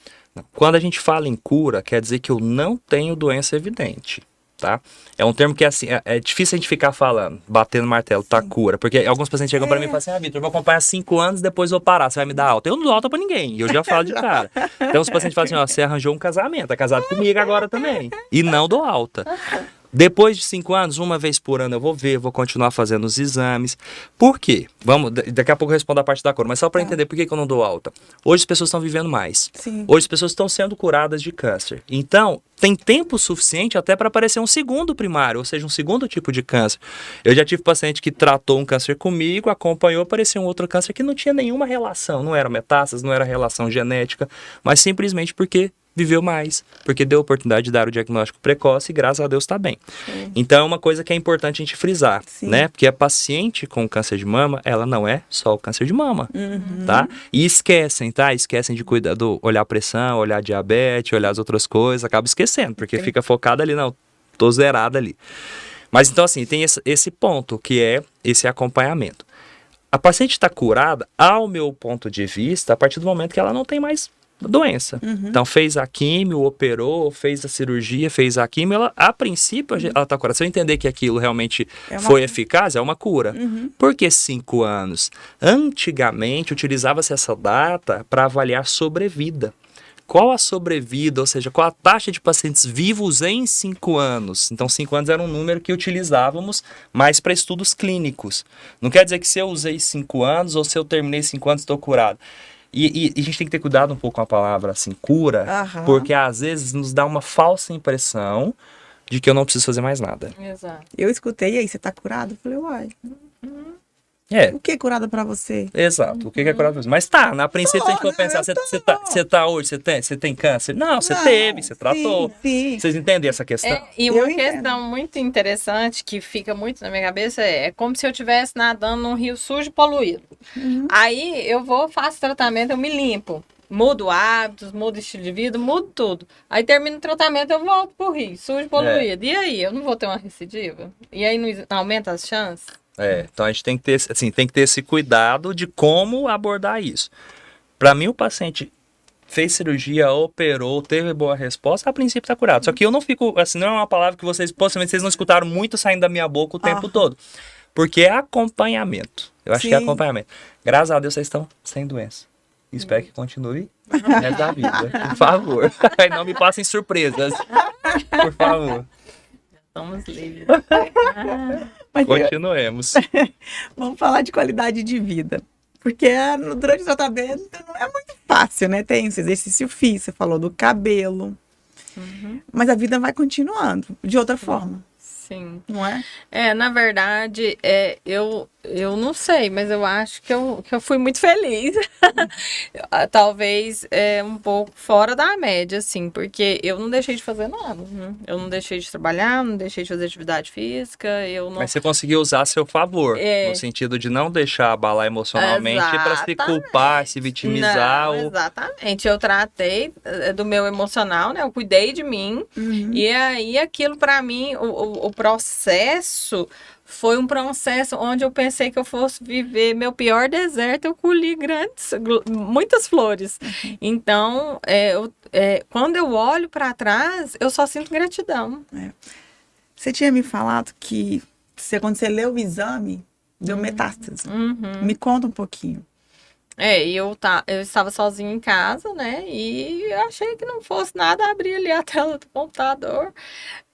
Quando a gente fala em cura, quer dizer que eu não tenho doença evidente, tá? É um termo que assim, é difícil a gente ficar falando, batendo martelo, tá cura. Porque alguns pacientes chegam pra mim e falam assim, Vitor, eu vou acompanhar 5 anos, depois vou parar, você vai me dar alta. Eu não dou alta pra ninguém, eu já falo de cara. Então os pacientes falam assim, você arranjou um casamento, tá casado comigo agora também. E não dou alta. Depois de 5 anos, uma vez por ano eu vou ver, vou continuar fazendo os exames. Por quê? Daqui a pouco eu respondo a parte da cura, mas só para entender por que eu não dou alta. Hoje as pessoas estão vivendo mais. Hoje as pessoas estão sendo curadas de câncer. Então, tem tempo suficiente até para aparecer um segundo primário, ou seja, um segundo tipo de câncer. Eu já tive paciente que tratou um câncer comigo, acompanhou, apareceu um outro câncer que não tinha nenhuma relação. Não era metástase, não era relação genética, mas simplesmente porque viveu mais, porque deu a oportunidade de dar o diagnóstico precoce e graças a Deus está bem. Então é uma coisa que é importante a gente frisar, né? Porque a paciente com câncer de mama, ela não é só o câncer de mama, tá? E esquecem, tá? Esquecem de cuidar olhar a pressão, olhar a diabetes, olhar as outras coisas, acaba esquecendo, porque fica focada ali, não, tô zerada ali. Mas então assim, tem esse ponto, que é esse acompanhamento. A paciente está curada, ao meu ponto de vista, a partir do momento que ela não tem mais doença. Então, fez a químio, operou, fez a cirurgia, fez a químio, ela, a princípio, ela está curada. Se eu entender que aquilo realmente foi eficaz, é uma cura. Por que 5 anos? Antigamente, utilizava-se essa data para avaliar sobrevida. Qual a sobrevida, ou seja, qual a taxa de pacientes vivos em 5 anos? Então, 5 anos era um número que utilizávamos mais para estudos clínicos. Não quer dizer que se eu usei 5 anos ou se eu terminei 5 anos estou curado. E a gente tem que ter cuidado um pouco com a palavra assim, cura, porque às vezes nos dá uma falsa impressão de que eu não preciso fazer mais nada. Exato. Eu escutei, aí, você tá curado? Eu falei, uai, É. o que é curado pra você? Exato, o que é curado pra você? Mas tá, na princípio, se a gente for pensar, você tá hoje, você tem câncer? Não, você teve, você tratou. Sim. Vocês entendem essa questão? E Eu uma entendo. questão muito interessante que fica muito na minha cabeça é como se eu estivesse nadando num rio sujo e poluído. Aí eu vou, faço tratamento, eu me limpo. Mudo hábitos, mudo estilo de vida, mudo tudo. Aí termino o tratamento, eu volto pro rio, sujo e poluído. E aí, eu não vou ter uma recidiva? E aí não aumenta as chances? Então a gente tem que ter, assim, tem que ter esse cuidado de como abordar isso. Para mim, o paciente fez cirurgia, operou, teve boa resposta, a princípio está curado. Só que eu não fico, assim, não é uma palavra que vocês, possivelmente, vocês não escutaram muito saindo da minha boca o tempo todo. Porque é acompanhamento. Eu acho que é acompanhamento. Graças a Deus vocês estão sem doença. Espero que continue o resto da vida. Por favor. Aí não me passem surpresas. Por favor. Somos livres. Mas Continuemos. vamos falar de qualidade de vida. Porque durante o tratamento não é muito fácil, né? Tem esse exercício físico, você falou do cabelo. Mas a vida vai continuando, de outra forma, Sim. não é? Na verdade, eu não sei, mas eu acho que eu fui muito feliz. Talvez um pouco fora da média, assim, porque eu não deixei de fazer nada. Né? Eu não deixei de trabalhar, não deixei de fazer atividade física, eu não... Mas você conseguiu usar a seu favor, no sentido de não deixar abalar emocionalmente para se culpar, se vitimizar. Não, exatamente. Eu tratei do meu emocional, né? Eu cuidei de mim. E aí, aquilo para mim, o processo foi um processo onde eu pensei que eu fosse viver meu pior deserto. Eu colhi muitas flores. Então, quando eu olho para trás, eu só sinto gratidão. Você tinha me falado que quando você leu o exame, deu metástase. Me conta um pouquinho. Eu estava sozinha em casa, né? E eu achei que não fosse nada, abri ali a tela do computador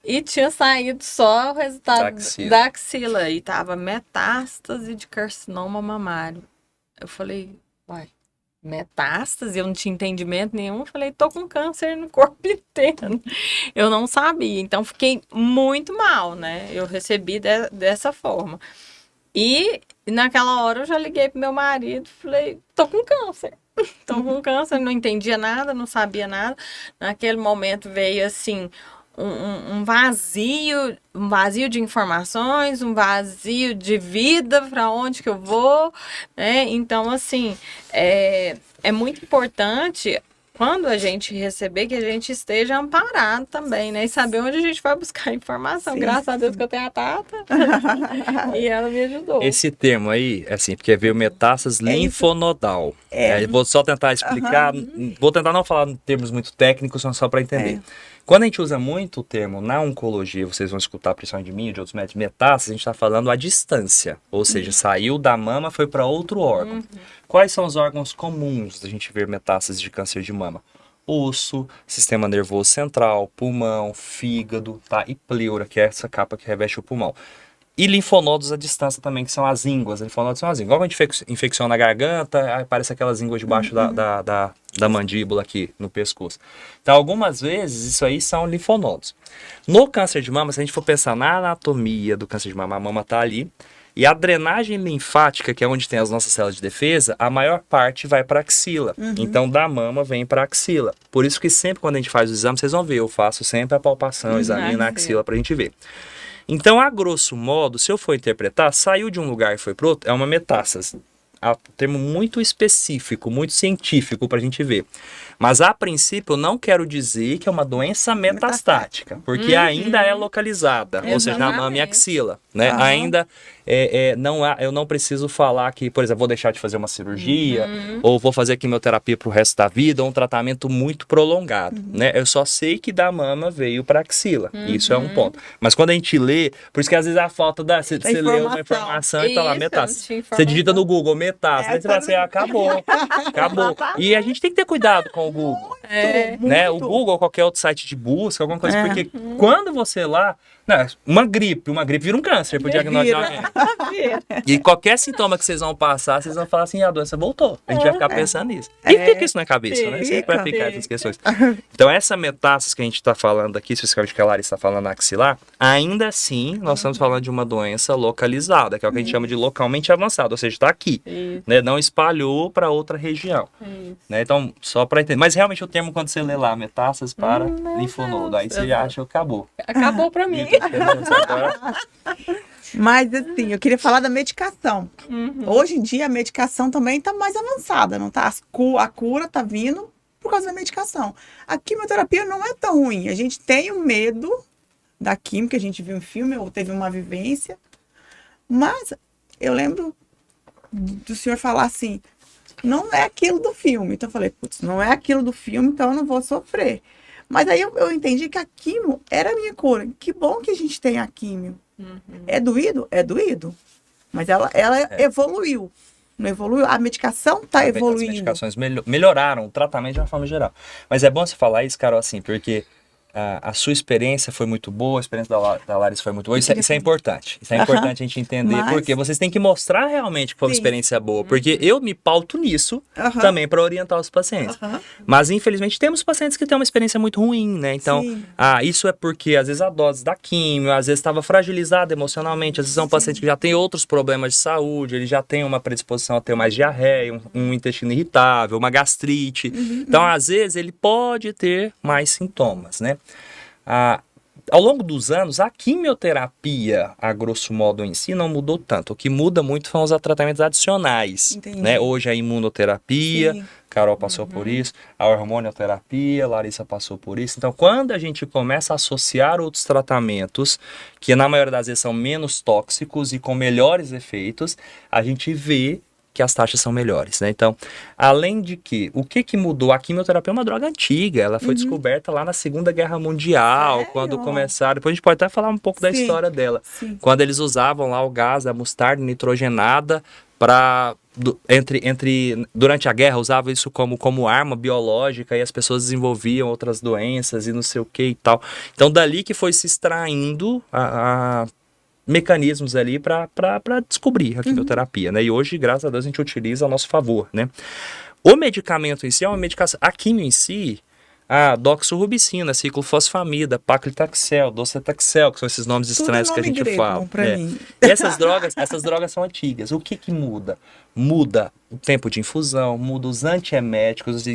e tinha saído só o resultado da axila. E tava metástase de carcinoma mamário. Eu falei, uai, metástase? Eu não tinha entendimento nenhum. Eu falei, tô com câncer no corpo inteiro. Eu não sabia, então fiquei muito mal, né? Eu recebi dessa forma. E naquela hora eu já liguei pro meu marido, falei, tô com câncer. Tô com câncer, não entendia nada, não sabia nada. Naquele momento veio assim um vazio de informações, um vazio de vida, para onde que eu vou, né? Então, assim, é muito importante quando a gente receber, que a gente esteja amparado também, né? E saber onde a gente vai buscar informação. Graças a Deus que eu tenho a Tata. E ela me ajudou. Esse termo aí, assim, porque veio metástase linfonodal. Vou só tentar explicar, vou tentar não falar em termos muito técnicos, só para entender. Quando a gente usa muito o termo na oncologia, vocês vão escutar principalmente de mim e de outros médicos, metástase, a gente está falando a distância. Ou seja, saiu da mama, foi para outro órgão. Quais são os órgãos comuns da gente ver metástase de câncer de mama? Osso, sistema nervoso central, pulmão, fígado, tá? E pleura, que é essa capa que reveste o pulmão. E linfonodos à distância também, que são as ínguas. Linfonodos são as ínguas. Igual a gente infecciona a garganta, aparece aquelas ínguas debaixo da mandíbula aqui no pescoço. Então, algumas vezes, isso aí são linfonodos. No câncer de mama, se a gente for pensar na anatomia do câncer de mama, a mama tá ali. E a drenagem linfática, que é onde tem as nossas células de defesa, a maior parte vai para a axila. Então, da mama vem para a axila. Por isso que sempre quando a gente faz o exame, vocês vão ver, eu faço sempre a palpação, examino na axila para a gente ver. Então, a grosso modo, se eu for interpretar, saiu de um lugar e foi para outro, é uma metástase. É um termo muito específico, muito científico para a gente ver. Mas, a princípio, eu não quero dizer que é uma doença metastática, porque ainda é localizada, ou seja, na mama e axila, né? Ainda não há, eu não preciso falar que, por exemplo, vou deixar de fazer uma cirurgia, ou vou fazer quimioterapia para o resto da vida, ou um tratamento muito prolongado, né? Eu só sei que da mama veio para axila, isso é um ponto. Mas quando a gente lê, por isso que às vezes a falta da... Você lê uma informação e tá lá, metástase. Você digita no Google, metástase, aí você fala assim, acabou. E a gente tem que ter cuidado com o Google, né? O Google ou qualquer outro site de busca, alguma coisa, porque quando você lá, né, uma gripe vira um câncer pro diagnóstico de alguém. E qualquer sintoma que vocês vão passar, vocês vão falar assim, a doença voltou. A gente vai ficar pensando nisso. E fica isso na cabeça, né? Sempre vai ficar essas questões. Então, essa metástase que a gente está falando aqui, especificamente que a Larissa está falando na axilar, ainda assim, nós estamos falando de uma doença localizada, que é o que a gente chama de localmente avançada, ou seja, está aqui, né? Não espalhou para outra região. Né? Então, só para entender. Mas realmente o termo, quando você lê lá, metástase para linfonodo, aí você já acha que acabou. Acabou para mim. Mas assim, eu queria falar da medicação. Hoje em dia a medicação também está mais avançada, não tá? A cura está vindo por causa da medicação. A quimioterapia não é tão ruim. A gente tem o medo da química, a gente viu um filme ou teve uma vivência. Mas eu lembro do senhor falar assim, não é aquilo do filme. Então eu falei, putz, não é aquilo do filme, então eu não vou sofrer. Mas aí eu entendi que a quimio era a minha cura. Que bom que a gente tem a quimio. É doído? É doído. Mas ela evoluiu. Não evoluiu? A medicação está evoluindo. As medicações melhoraram o tratamento de uma forma geral. Mas é bom você falar isso, Carol, assim, porque a sua experiência foi muito boa, a experiência da Larissa foi muito boa. Isso é importante. Isso é importante a gente entender, porque vocês têm que mostrar realmente que foi uma experiência boa. Porque eu me pauto nisso também para orientar os pacientes. Mas, infelizmente, temos pacientes que têm uma experiência muito ruim, né? Então, isso é porque, às vezes, a dose da químio, às vezes, estava fragilizada emocionalmente. Às vezes, é um paciente que já tem outros problemas de saúde, ele já tem uma predisposição a ter mais diarreia, um intestino irritável, uma gastrite. Então, às vezes, ele pode ter mais sintomas, né? Ao longo dos anos, a quimioterapia, a grosso modo em si, não mudou tanto. O que muda muito são os tratamentos adicionais. Né? Hoje a imunoterapia, Carol passou por isso, a hormonioterapia, Larissa passou por isso. Então, quando a gente começa a associar outros tratamentos, que na maioria das vezes são menos tóxicos e com melhores efeitos, a gente vê que as taxas são melhores, né? Então, além de que, o que mudou? A quimioterapia é uma droga antiga, ela foi descoberta lá na Segunda Guerra Mundial, Sério? Quando começaram, depois a gente pode até falar um pouco da história dela, quando eles usavam lá o gás, a mostarda nitrogenada, durante a guerra, usavam isso como arma biológica, e as pessoas desenvolviam outras doenças e não sei o que e tal. Então, dali que foi se extraindo mecanismos ali para descobrir a quimioterapia, né? E hoje, graças a Deus, a gente utiliza a nosso favor, né? O medicamento em si é uma medicação. A quimio em si, a doxorubicina, ciclofosfamida, paclitaxel, docetaxel, que são esses nomes estranhos que a gente fala. E essas drogas são antigas. O que muda? Muda o tempo de infusão, muda os antieméticos, os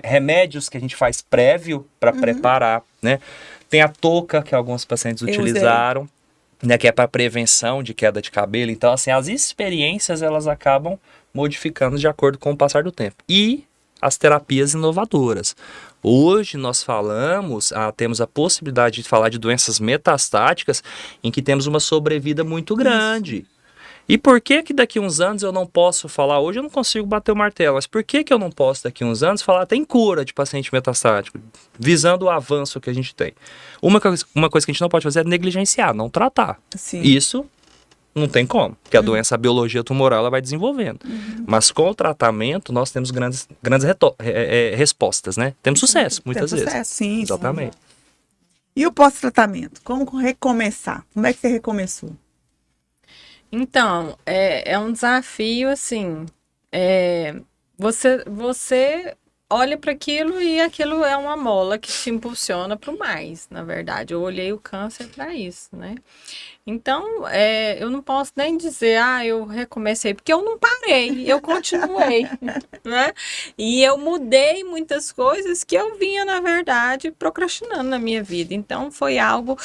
remédios que a gente faz prévio para preparar, né? Tem a touca que alguns pacientes utilizaram, né, que é para prevenção de queda de cabelo. Então, assim, as experiências, elas acabam modificando de acordo com o passar do tempo. E as terapias inovadoras. Hoje nós temos a possibilidade de falar de doenças metastáticas em que temos uma sobrevida muito grande. E por que daqui a uns anos eu não posso falar, hoje eu não consigo bater o martelo, mas por que eu não posso daqui a uns anos falar tem cura de paciente metastático, visando o avanço que a gente tem? Uma coisa que a gente não pode fazer é negligenciar, não tratar. Isso não tem como, porque a doença, a biologia tumoral, ela vai desenvolvendo. Mas com o tratamento, nós temos grandes respostas, né? Temos sucesso, muitas vezes. Sucesso, sim. Exatamente. Sim. E o pós-tratamento? Como recomeçar? Como é que você recomeçou? Então, é um desafio, assim, você olha para aquilo e aquilo é uma mola que te impulsiona para o mais, na verdade. Eu olhei o câncer para isso, né? Então, eu não posso nem dizer, eu recomecei, porque eu não parei, eu continuei, né? E eu mudei muitas coisas que eu vinha, na verdade, procrastinando na minha vida. Então, foi algo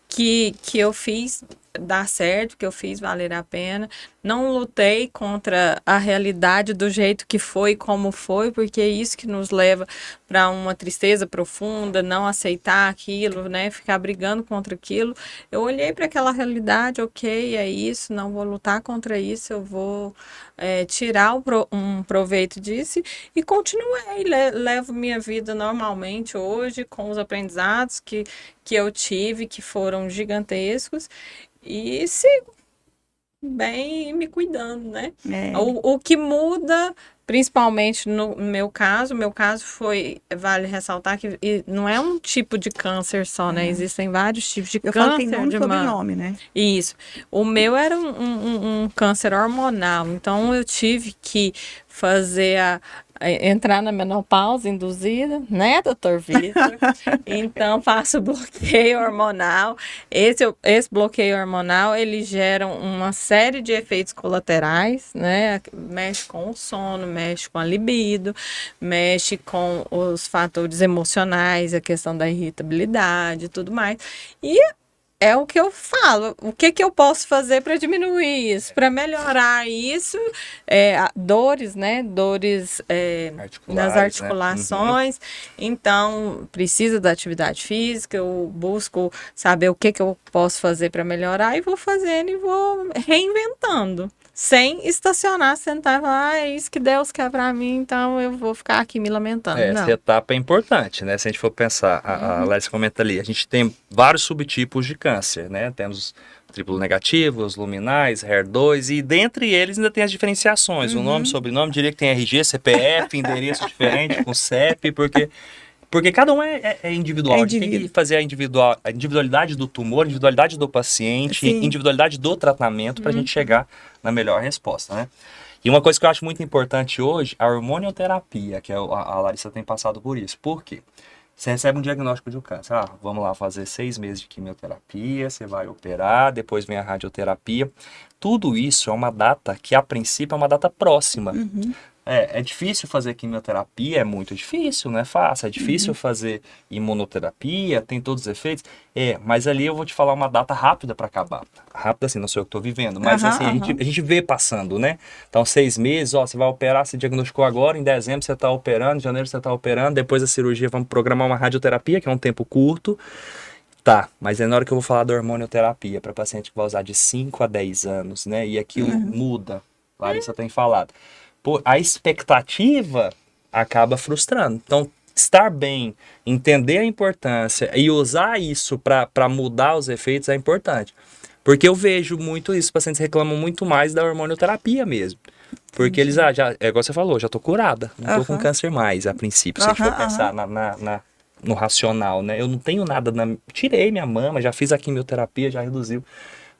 que eu fiz dar certo, que eu fiz valer a pena. Não lutei contra a realidade do jeito que foi, como foi, porque é isso que nos leva para uma tristeza profunda, não aceitar aquilo, né? Ficar brigando contra aquilo. Eu olhei para aquela realidade, ok, é isso, não vou lutar contra isso, eu vou tirar um proveito disso e continuei. Levo minha vida normalmente hoje, com os aprendizados que eu tive, que foram gigantescos, e sigo bem me cuidando, né? O que muda, principalmente no meu caso foi, vale ressaltar que não é um tipo de câncer só, né? Existem vários tipos de câncer. Eu falo que tem nome e sobrenome, né? Isso. O meu era um câncer hormonal, então eu tive que fazer entrar na menopausa induzida, né, doutor Vitor? Então, faço bloqueio hormonal. Esse bloqueio hormonal, ele gera uma série de efeitos colaterais, né? Mexe com o sono, mexe com a libido, mexe com os fatores emocionais, a questão da irritabilidade e tudo mais. E é o que eu falo. O que eu posso fazer para diminuir isso, para melhorar isso? Dores, né? Dores nas articulações. Né? Então, precisa da atividade física. Eu busco saber o que eu posso fazer para melhorar e vou fazendo e vou reinventando. Sem estacionar, sentar e falar, é isso que Deus quer pra mim, então eu vou ficar aqui me lamentando. Essa etapa é importante, né? Se a gente for pensar, a Larissa comenta ali, a gente tem vários subtipos de câncer, né? Temos triplo negativos, luminais, HER2, e dentre eles ainda tem as diferenciações, o nome, sobrenome, diria que tem RG, CPF, endereço diferente, com CEP, porque cada um é individual. A gente tem que fazer a individualidade do tumor, a individualidade do paciente, individualidade do tratamento para a gente chegar na melhor resposta, né? E uma coisa que eu acho muito importante hoje, a hormonioterapia, que a Larissa tem passado por isso. Por quê? Você recebe um diagnóstico de um câncer. Vamos lá fazer 6 meses de quimioterapia, você vai operar, depois vem a radioterapia. Tudo isso é uma data que, a princípio, é uma data próxima. É difícil fazer quimioterapia, é muito difícil, não é fácil. É difícil fazer imunoterapia, tem todos os efeitos. Mas ali eu vou te falar uma data rápida para acabar. Rápida assim, não sei o que estou vivendo, mas assim, a gente vê passando, né? Então, 6 meses, você vai operar, você diagnosticou agora, em dezembro você está operando, em janeiro você está operando, depois da cirurgia vamos programar uma radioterapia, que é um tempo curto. Tá, mas é na hora que eu vou falar da hormonioterapia, para paciente que vai usar de 5 a 10 anos, né? E aquilo muda, Larissa tem falado. A expectativa acaba frustrando. Então, estar bem, entender a importância e usar isso para mudar os efeitos é importante. Porque eu vejo muito isso, os pacientes reclamam muito mais da hormonioterapia mesmo. Porque eles, é igual você falou, já tô curada, não tô com câncer mais, a princípio, se a gente for pensar no racional, né? Eu não tenho nada, tirei minha mama, já fiz a quimioterapia, já reduziu.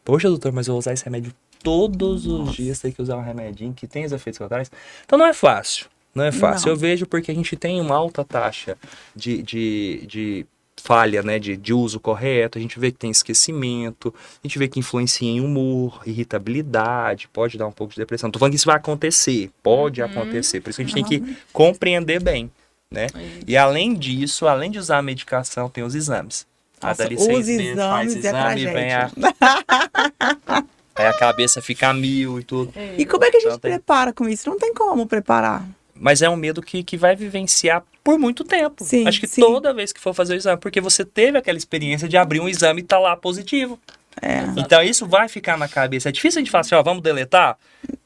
Poxa, doutor, mas eu vou usar esse remédio todos os dias, tem que usar um remedinho que tem os efeitos colaterais. Então não é fácil, não é fácil. Eu vejo porque a gente tem uma alta taxa de falha, né, de uso correto, a gente vê que tem esquecimento, a gente vê que influencia em humor, irritabilidade, pode dar um pouco de depressão. Não tô falando que isso vai acontecer, pode acontecer, por isso que a gente tem que compreender bem, né? E além disso, além de usar a medicação, tem os exames. Nossa, os exames faz exame, vem aí a cabeça fica a mil e tudo. E como é que a gente prepara com isso? Não tem como preparar. Mas é um medo que vai vivenciar por muito tempo. Sim, acho que toda vez que for fazer o exame, porque você teve aquela experiência de abrir um exame e tá lá positivo. Então isso vai ficar na cabeça. É difícil a gente falar assim, vamos deletar?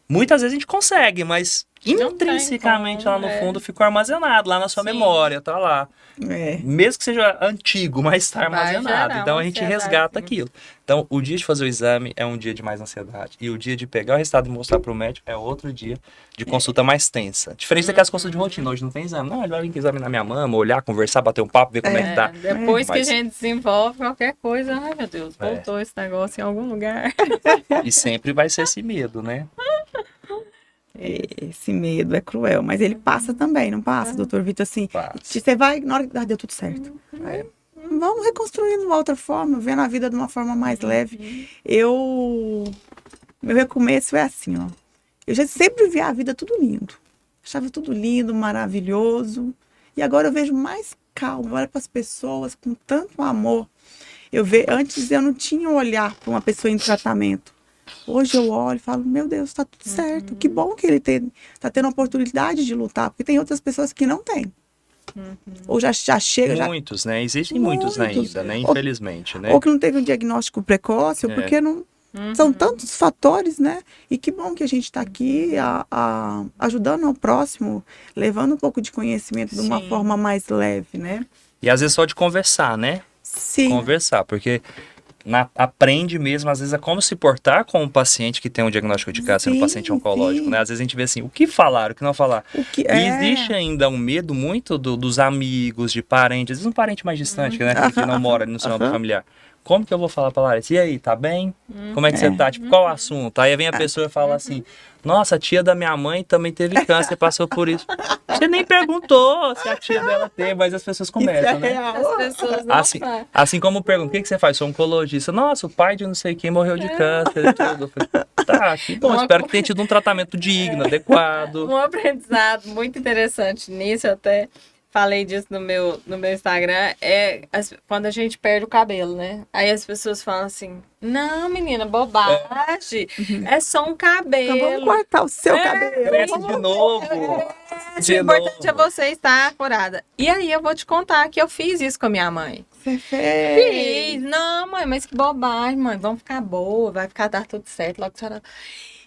Muitas vezes a gente consegue, mas intrinsecamente lá no fundo ficou armazenado, lá na sua memória, tá lá. Mesmo que seja antigo, mas está armazenado. Então a gente resgata aquilo. Então o dia de fazer o exame é um dia de mais ansiedade. E o dia de pegar o resultado e mostrar para o médico é outro dia de consulta mais tensa. Diferente daquelas consultas de rotina. Hoje não tem exame. Não, ele vai vir examinar minha mama, olhar, conversar, bater um papo, ver como é que tá. Depois que a gente desenvolve qualquer coisa, ai meu Deus, voltou esse negócio em algum lugar. E sempre vai ser esse medo, né? Esse medo é cruel, mas ele passa também, não passa, doutor Vitor? Assim, Passa. você vai, na hora que deu tudo certo. Aí, vamos reconstruindo de uma outra forma, vendo a vida de uma forma mais leve. Meu recomeço é assim, ó. Eu já sempre vi a vida tudo lindo. Achava tudo lindo, maravilhoso. E agora eu vejo mais calma, eu olho para as pessoas com tanto amor. Antes eu não tinha um olhar para uma pessoa em tratamento. Hoje eu olho e falo, meu Deus, tá tudo certo. Que bom que ele tá tendo a oportunidade de lutar, porque tem outras pessoas que não têm. Ou já chega... Muitos, né? Existem muitos ainda, né? Infelizmente, né? Ou que não teve um diagnóstico precoce, ou porque não... São tantos fatores, né? E que bom que a gente está aqui ajudando ao próximo, levando um pouco de conhecimento de uma forma mais leve, né? E às vezes só de conversar, né? Sim. Conversar, porque aprende mesmo, às vezes, a como se portar com um paciente que tem um diagnóstico de câncer, um paciente oncológico, né? Às vezes a gente vê assim, o que falar, o que não falar. E existe ainda um medo muito dos amigos, de parentes, às vezes um parente mais distante, né? Que não mora no seu âmbito familiar. Como que eu vou falar pra Larissa? E aí, tá bem? Como é que você tá? Tipo, qual o assunto? Aí vem a pessoa e fala assim, nossa, a tia da minha mãe também teve câncer, passou por isso. Você nem perguntou se a tia dela teve, mas as pessoas começam, né? As pessoas não assim como perguntam, o que você faz? Sou oncologista. Nossa, o pai de não sei quem morreu de câncer e tudo. Eu falei, tá, que bom, espero que tenha tido um tratamento digno, adequado. Um aprendizado muito interessante nisso, eu até falei disso no meu Instagram, quando a gente perde o cabelo, né? Aí as pessoas falam assim, não, menina, bobagem, é só um cabelo. Então vamos cortar o seu cabelo. Cresce de novo. O importante é você estar curada. E aí eu vou te contar que eu fiz isso com a minha mãe. Você fez? Fiz. Não, mãe, mas que bobagem, mãe. Vamos ficar boa, vai dar tudo certo. Logo, senhora...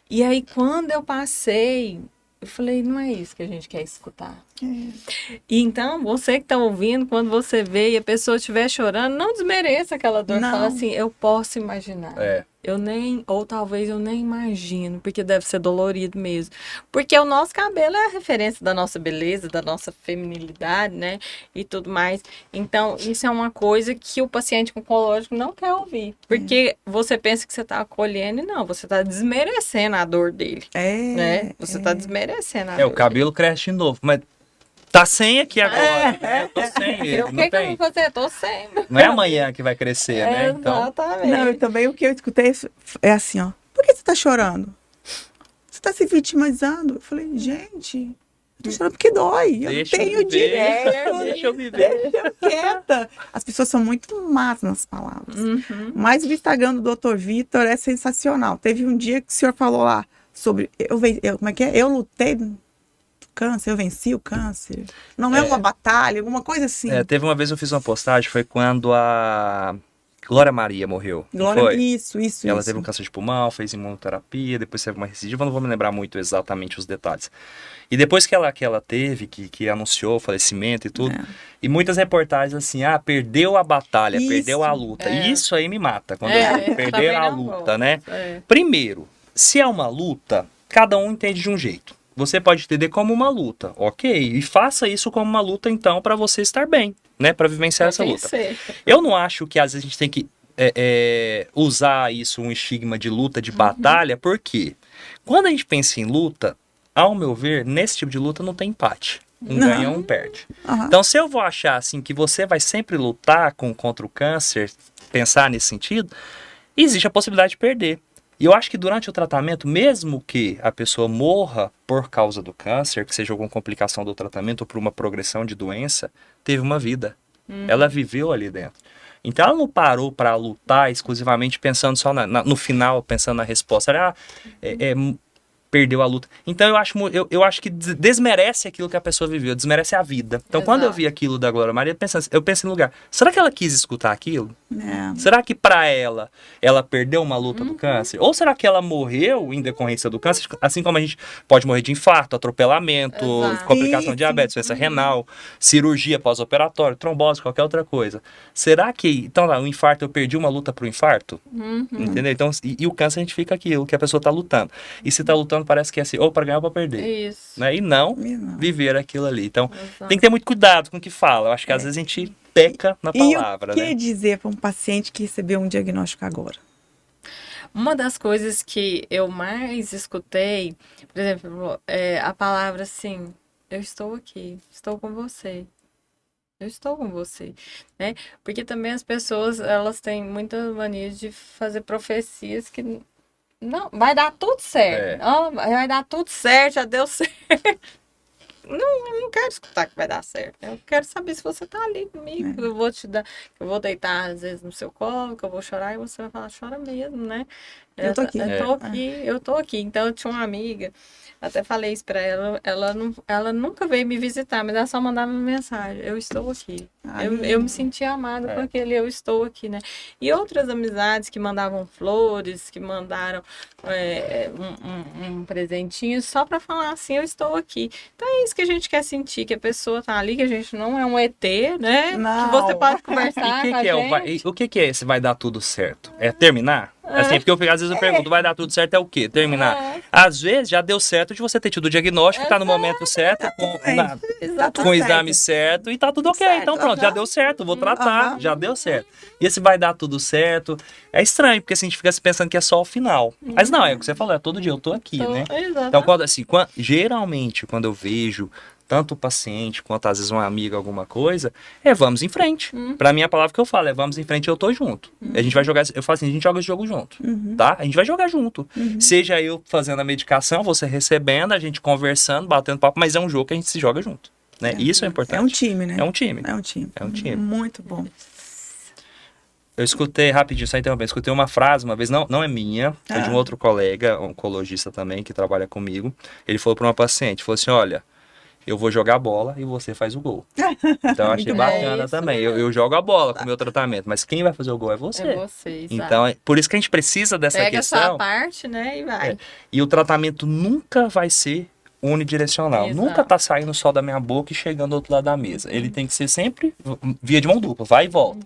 E aí, quando eu passei, eu falei, não é isso que a gente quer escutar. E então, você que está ouvindo, quando você vê e a pessoa estiver chorando, não desmereça aquela dor. Fala assim, eu posso imaginar. Ou talvez eu nem imagino, porque deve ser dolorido mesmo. Porque o nosso cabelo é a referência da nossa beleza, da nossa feminilidade, né? E tudo mais. Então, isso é uma coisa que o paciente oncológico não quer ouvir. Porque você pensa que você está acolhendo e não, você está desmerecendo a dor dele. Né? Você está desmerecendo a dor o cabelo cresce de novo, mas tá sem aqui agora. Eu tô sem ele. O que eu vou fazer? Eu tô sem. Não é amanhã que vai crescer, né? Então... Exatamente. Não, e também o que eu escutei é assim, ó. Por que você tá chorando? Você tá se vitimizando? Eu falei, gente, eu tô chorando porque dói. Eu não tenho direito. Deixa eu viver. Deixa eu quieta. As pessoas são muito más nas palavras. Mas o Instagram do Dr. Vitor é sensacional. Teve um dia que o senhor falou lá sobre... como é que é? Eu lutei... câncer, eu venci o câncer. Não é uma batalha, alguma coisa assim. Teve uma vez eu fiz uma postagem, foi quando a Glória Maria morreu. Isso. Ela teve um câncer de pulmão, fez imunoterapia, depois teve uma recidiva, não vou me lembrar muito exatamente os detalhes. E depois que ela teve, que anunciou o falecimento e tudo, e muitas reportagens assim, perdeu a batalha, perdeu a luta. E isso aí me mata, quando perder a luta, né? Primeiro, se é uma luta, cada um entende de um jeito. Você pode entender como uma luta, ok? E faça isso como uma luta, então, para você estar bem, né? Para vivenciar essa luta. Eu não acho que, às vezes, a gente tem que usar isso, um estigma de luta, de batalha, porque quando a gente pensa em luta, ao meu ver, nesse tipo de luta não tem empate. Um ganha, um perde. Então, se eu vou achar, assim, que você vai sempre lutar contra o câncer, pensar nesse sentido, existe a possibilidade de perder. E eu acho que durante o tratamento, mesmo que a pessoa morra por causa do câncer, que seja alguma complicação do tratamento ou por uma progressão de doença, teve uma vida. Ela viveu ali dentro. Então ela não parou para lutar exclusivamente pensando só no final, pensando na resposta. Ela perdeu a luta. Então eu acho que desmerece aquilo que a pessoa viveu, desmerece a vida. Então quando eu vi aquilo da Glória Maria, eu penso no lugar, será que ela quis escutar aquilo? Será que para ela perdeu uma luta do câncer? Ou será que ela morreu em decorrência do câncer? Assim como a gente pode morrer de infarto, atropelamento, complicação de diabetes, doença renal, cirurgia pós-operatória, trombose, qualquer outra coisa. Será que, então lá, o infarto, eu perdi uma luta pro infarto? Entendeu? Então, e o câncer a gente fica aquilo que a pessoa tá lutando. E se tá lutando, parece que é assim, ou para ganhar ou para perder. Isso. Né? E não viver aquilo ali. Então, tem que ter muito cuidado com o que fala. Eu acho que às vezes a gente peca na palavra. E o que dizer para um paciente que recebeu um diagnóstico agora? Uma das coisas que eu mais escutei, por exemplo, a palavra assim, eu estou aqui, estou com você. Eu estou com você, né? Porque também as pessoas, elas têm muita mania de fazer profecias que não, vai dar tudo certo. Vai dar tudo certo, já deu certo. Não, eu não quero escutar que vai dar certo. Eu quero saber se você tá ali comigo. Que eu vou te dar, que eu vou deitar às vezes no seu colo, que eu vou chorar e você vai falar, chora mesmo, né? Eu tô aqui. Eu tô aqui. Então eu tinha uma amiga, até falei isso pra ela, ela nunca veio me visitar, mas ela só mandava mensagem, eu estou aqui. Eu me senti amada por aquele eu estou aqui, né? E outras amizades que mandavam flores, que mandaram um presentinho só pra falar assim, eu estou aqui. Então é isso que a gente quer sentir, que a pessoa tá ali, que a gente não é um ET, né? Não. Que você pode conversar com a gente. O que é esse vai dar tudo certo? É terminar? Assim, porque às vezes eu pergunto, vai dar tudo certo é o quê? Terminar. Às vezes já deu certo de você ter tido o diagnóstico, tá no momento certo, com o exame certo e tá tudo ok. Então pronto, já deu certo, vou tratar, já deu certo. E esse vai dar tudo certo, é estranho, porque assim, a gente fica pensando que é só o final. Mas não, é o que você falou, é todo dia eu tô aqui, né? Então, geralmente, quando eu vejo tanto o paciente quanto às vezes uma amiga, alguma coisa, vamos em frente. Pra mim, a palavra que eu falo é vamos em frente, eu tô junto. A gente vai jogar, eu falo assim, a gente joga esse jogo junto, tá? A gente vai jogar junto. Seja eu fazendo a medicação, você recebendo, a gente conversando, batendo papo, mas é um jogo que a gente se joga junto, né? Isso é importante. É um time, né? É um time. É um time. É um time. Muito bom. Eu escutei, rapidinho, só interrompendo, escutei uma frase uma vez, não é minha, é de um outro colega, oncologista também, que trabalha comigo. Ele falou para uma paciente, falou assim, olha, eu vou jogar a bola e você faz o gol. Então eu achei bacana também. Eu jogo a bola com o meu tratamento, mas quem vai fazer o gol é você. É você, então, por isso que a gente precisa dessa questão. Pega a sua parte, né, e vai. E o tratamento nunca vai ser unidirecional. Exato. Nunca tá saindo só da minha boca e chegando do outro lado da mesa. Ele tem que ser sempre via de mão dupla, vai e volta.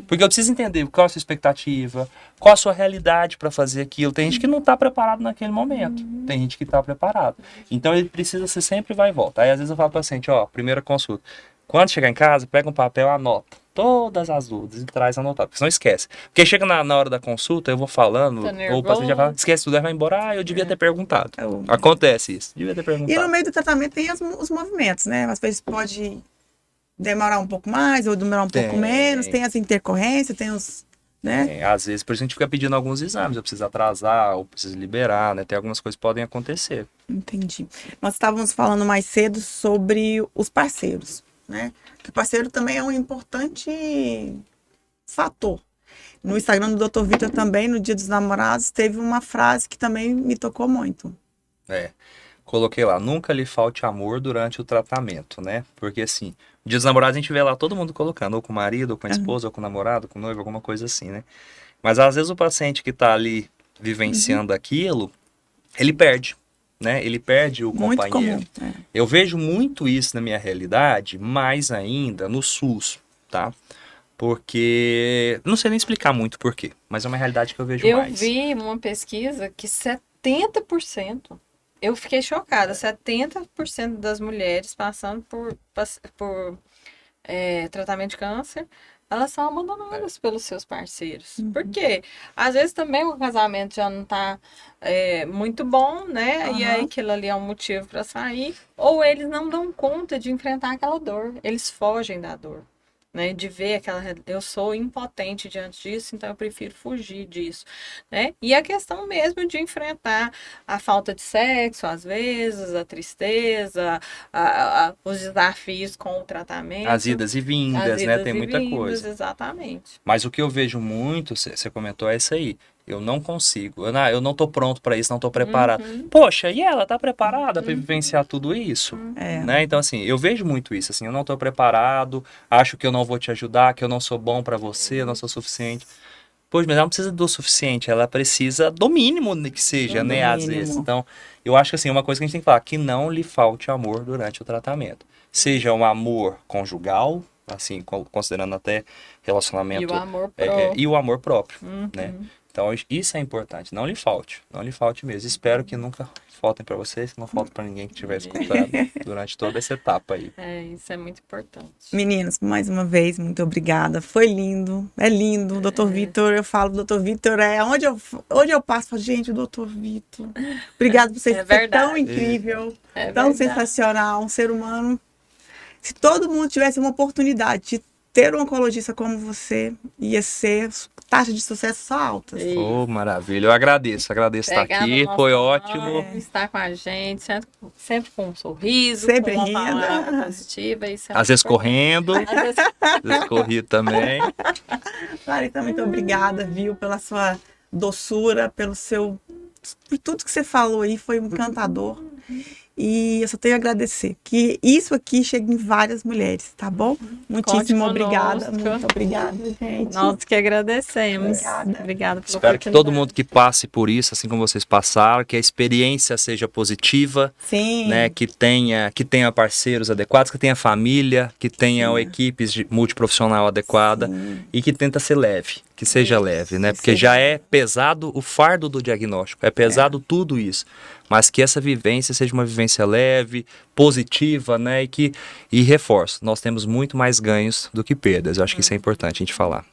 Porque eu preciso entender qual é a sua expectativa, qual a sua realidade para fazer aquilo. Tem gente que não tá preparado naquele momento. Tem gente que tá preparado. Então ele precisa ser sempre vai e volta. Aí às vezes eu falo pro paciente, primeira consulta. Quando chegar em casa, pega um papel, anota todas as dúvidas e traz anotado, porque senão esquece. Porque chega na hora da consulta, eu vou falando, ou o paciente já fala, esquece tudo, aí vai embora, eu devia ter perguntado. Acontece isso, devia ter perguntado. E no meio do tratamento tem os movimentos, né? Às vezes pode demorar um pouco mais, ou demorar um pouco menos, tem as intercorrências, tem os... né? Às vezes, por isso a gente fica pedindo alguns exames, eu preciso atrasar, ou preciso liberar, né? Tem algumas coisas que podem acontecer. Entendi. Nós estávamos falando mais cedo sobre os parceiros, né? Que o parceiro também é um importante fator. No Instagram do Dr. Vitor também, no Dia dos Namorados, teve uma frase que também me tocou muito. Coloquei lá, nunca lhe falte amor durante o tratamento, né? Porque assim, no Dia dos Namorados a gente vê lá todo mundo colocando, ou com o marido, ou com a esposa, ou com o namorado, com o noivo, alguma coisa assim, né? Mas às vezes o paciente que tá ali vivenciando aquilo, ele perde. Né? Ele perde o muito companheiro. Comum, Eu vejo muito isso na minha realidade, mais ainda no SUS, tá? Porque, não sei nem explicar muito por quê, mas é uma realidade que eu vejo mais. Eu vi uma pesquisa que 70%, eu fiquei chocada, 70% das mulheres passando por tratamento de câncer, elas são abandonadas pelos seus parceiros. Por quê? Às vezes também o casamento já não tá muito bom, né? E aí aquilo ali é um motivo para sair. Ou eles não dão conta de enfrentar aquela dor. Eles fogem da dor. Né, de ver aquela, eu sou impotente diante disso, então eu prefiro fugir disso, né? E a questão mesmo de enfrentar a falta de sexo, às vezes, a tristeza, os desafios com o tratamento. As idas e vindas, né? Tem muita coisa. Exatamente. Mas o que eu vejo muito, você comentou, é isso aí. Eu não consigo, eu não tô pronto para isso, não tô preparado. Poxa, e ela tá preparada para vivenciar tudo isso? Né? Então, assim, eu vejo muito isso, assim, eu não tô preparado, acho que eu não vou te ajudar, que eu não sou bom para você, eu não sou suficiente. Pois, mas ela não precisa do suficiente, ela precisa do mínimo que seja, né, às vezes. Então, eu acho que, assim, uma coisa que a gente tem que falar, que não lhe falte amor durante o tratamento. Seja um amor conjugal, assim, considerando até relacionamento... E o amor próprio. E o amor próprio, né? Então, isso é importante. Não lhe falte mesmo. Espero que nunca faltem para vocês, que não faltem para ninguém que estiver escutando durante toda essa etapa aí. Isso é muito importante. Meninos, mais uma vez, muito obrigada. Foi lindo, é lindo. O Dr. Vitor, eu falo, o Dr. Vitor onde eu passo, falo, gente, o Dr. Vitor. Obrigada por ser tão incrível, tão sensacional, um ser humano. Se todo mundo tivesse uma oportunidade de ter um oncologista como você, ia ser taxa de sucesso só altas. Oh, maravilha. Eu agradeço estar aqui, foi ótimo. Estar com a gente, sempre com um sorriso, sempre com uma rindo. palavra positiva. Isso é às vezes correndo, às vezes corrido também. Clarita, muito obrigada, viu, pela sua doçura, por tudo que você falou aí, foi encantador. E eu só tenho a agradecer que isso aqui chegue em várias mulheres, tá bom? Muitíssimo obrigada. Muito obrigada, gente. Nós que agradecemos. Obrigada pela Espero que todo mundo que passe por isso, assim como vocês passaram, que a experiência seja positiva. Sim. Né, que tenha parceiros adequados, que tenha família, que tenha equipes multiprofissional adequada. Sim. E que tenta ser leve, que seja leve, né? Porque já é pesado o fardo do diagnóstico, é pesado tudo isso. Mas que essa vivência seja uma vivência leve, positiva, né? E reforço, nós temos muito mais ganhos do que perdas. Eu acho que isso é importante a gente falar.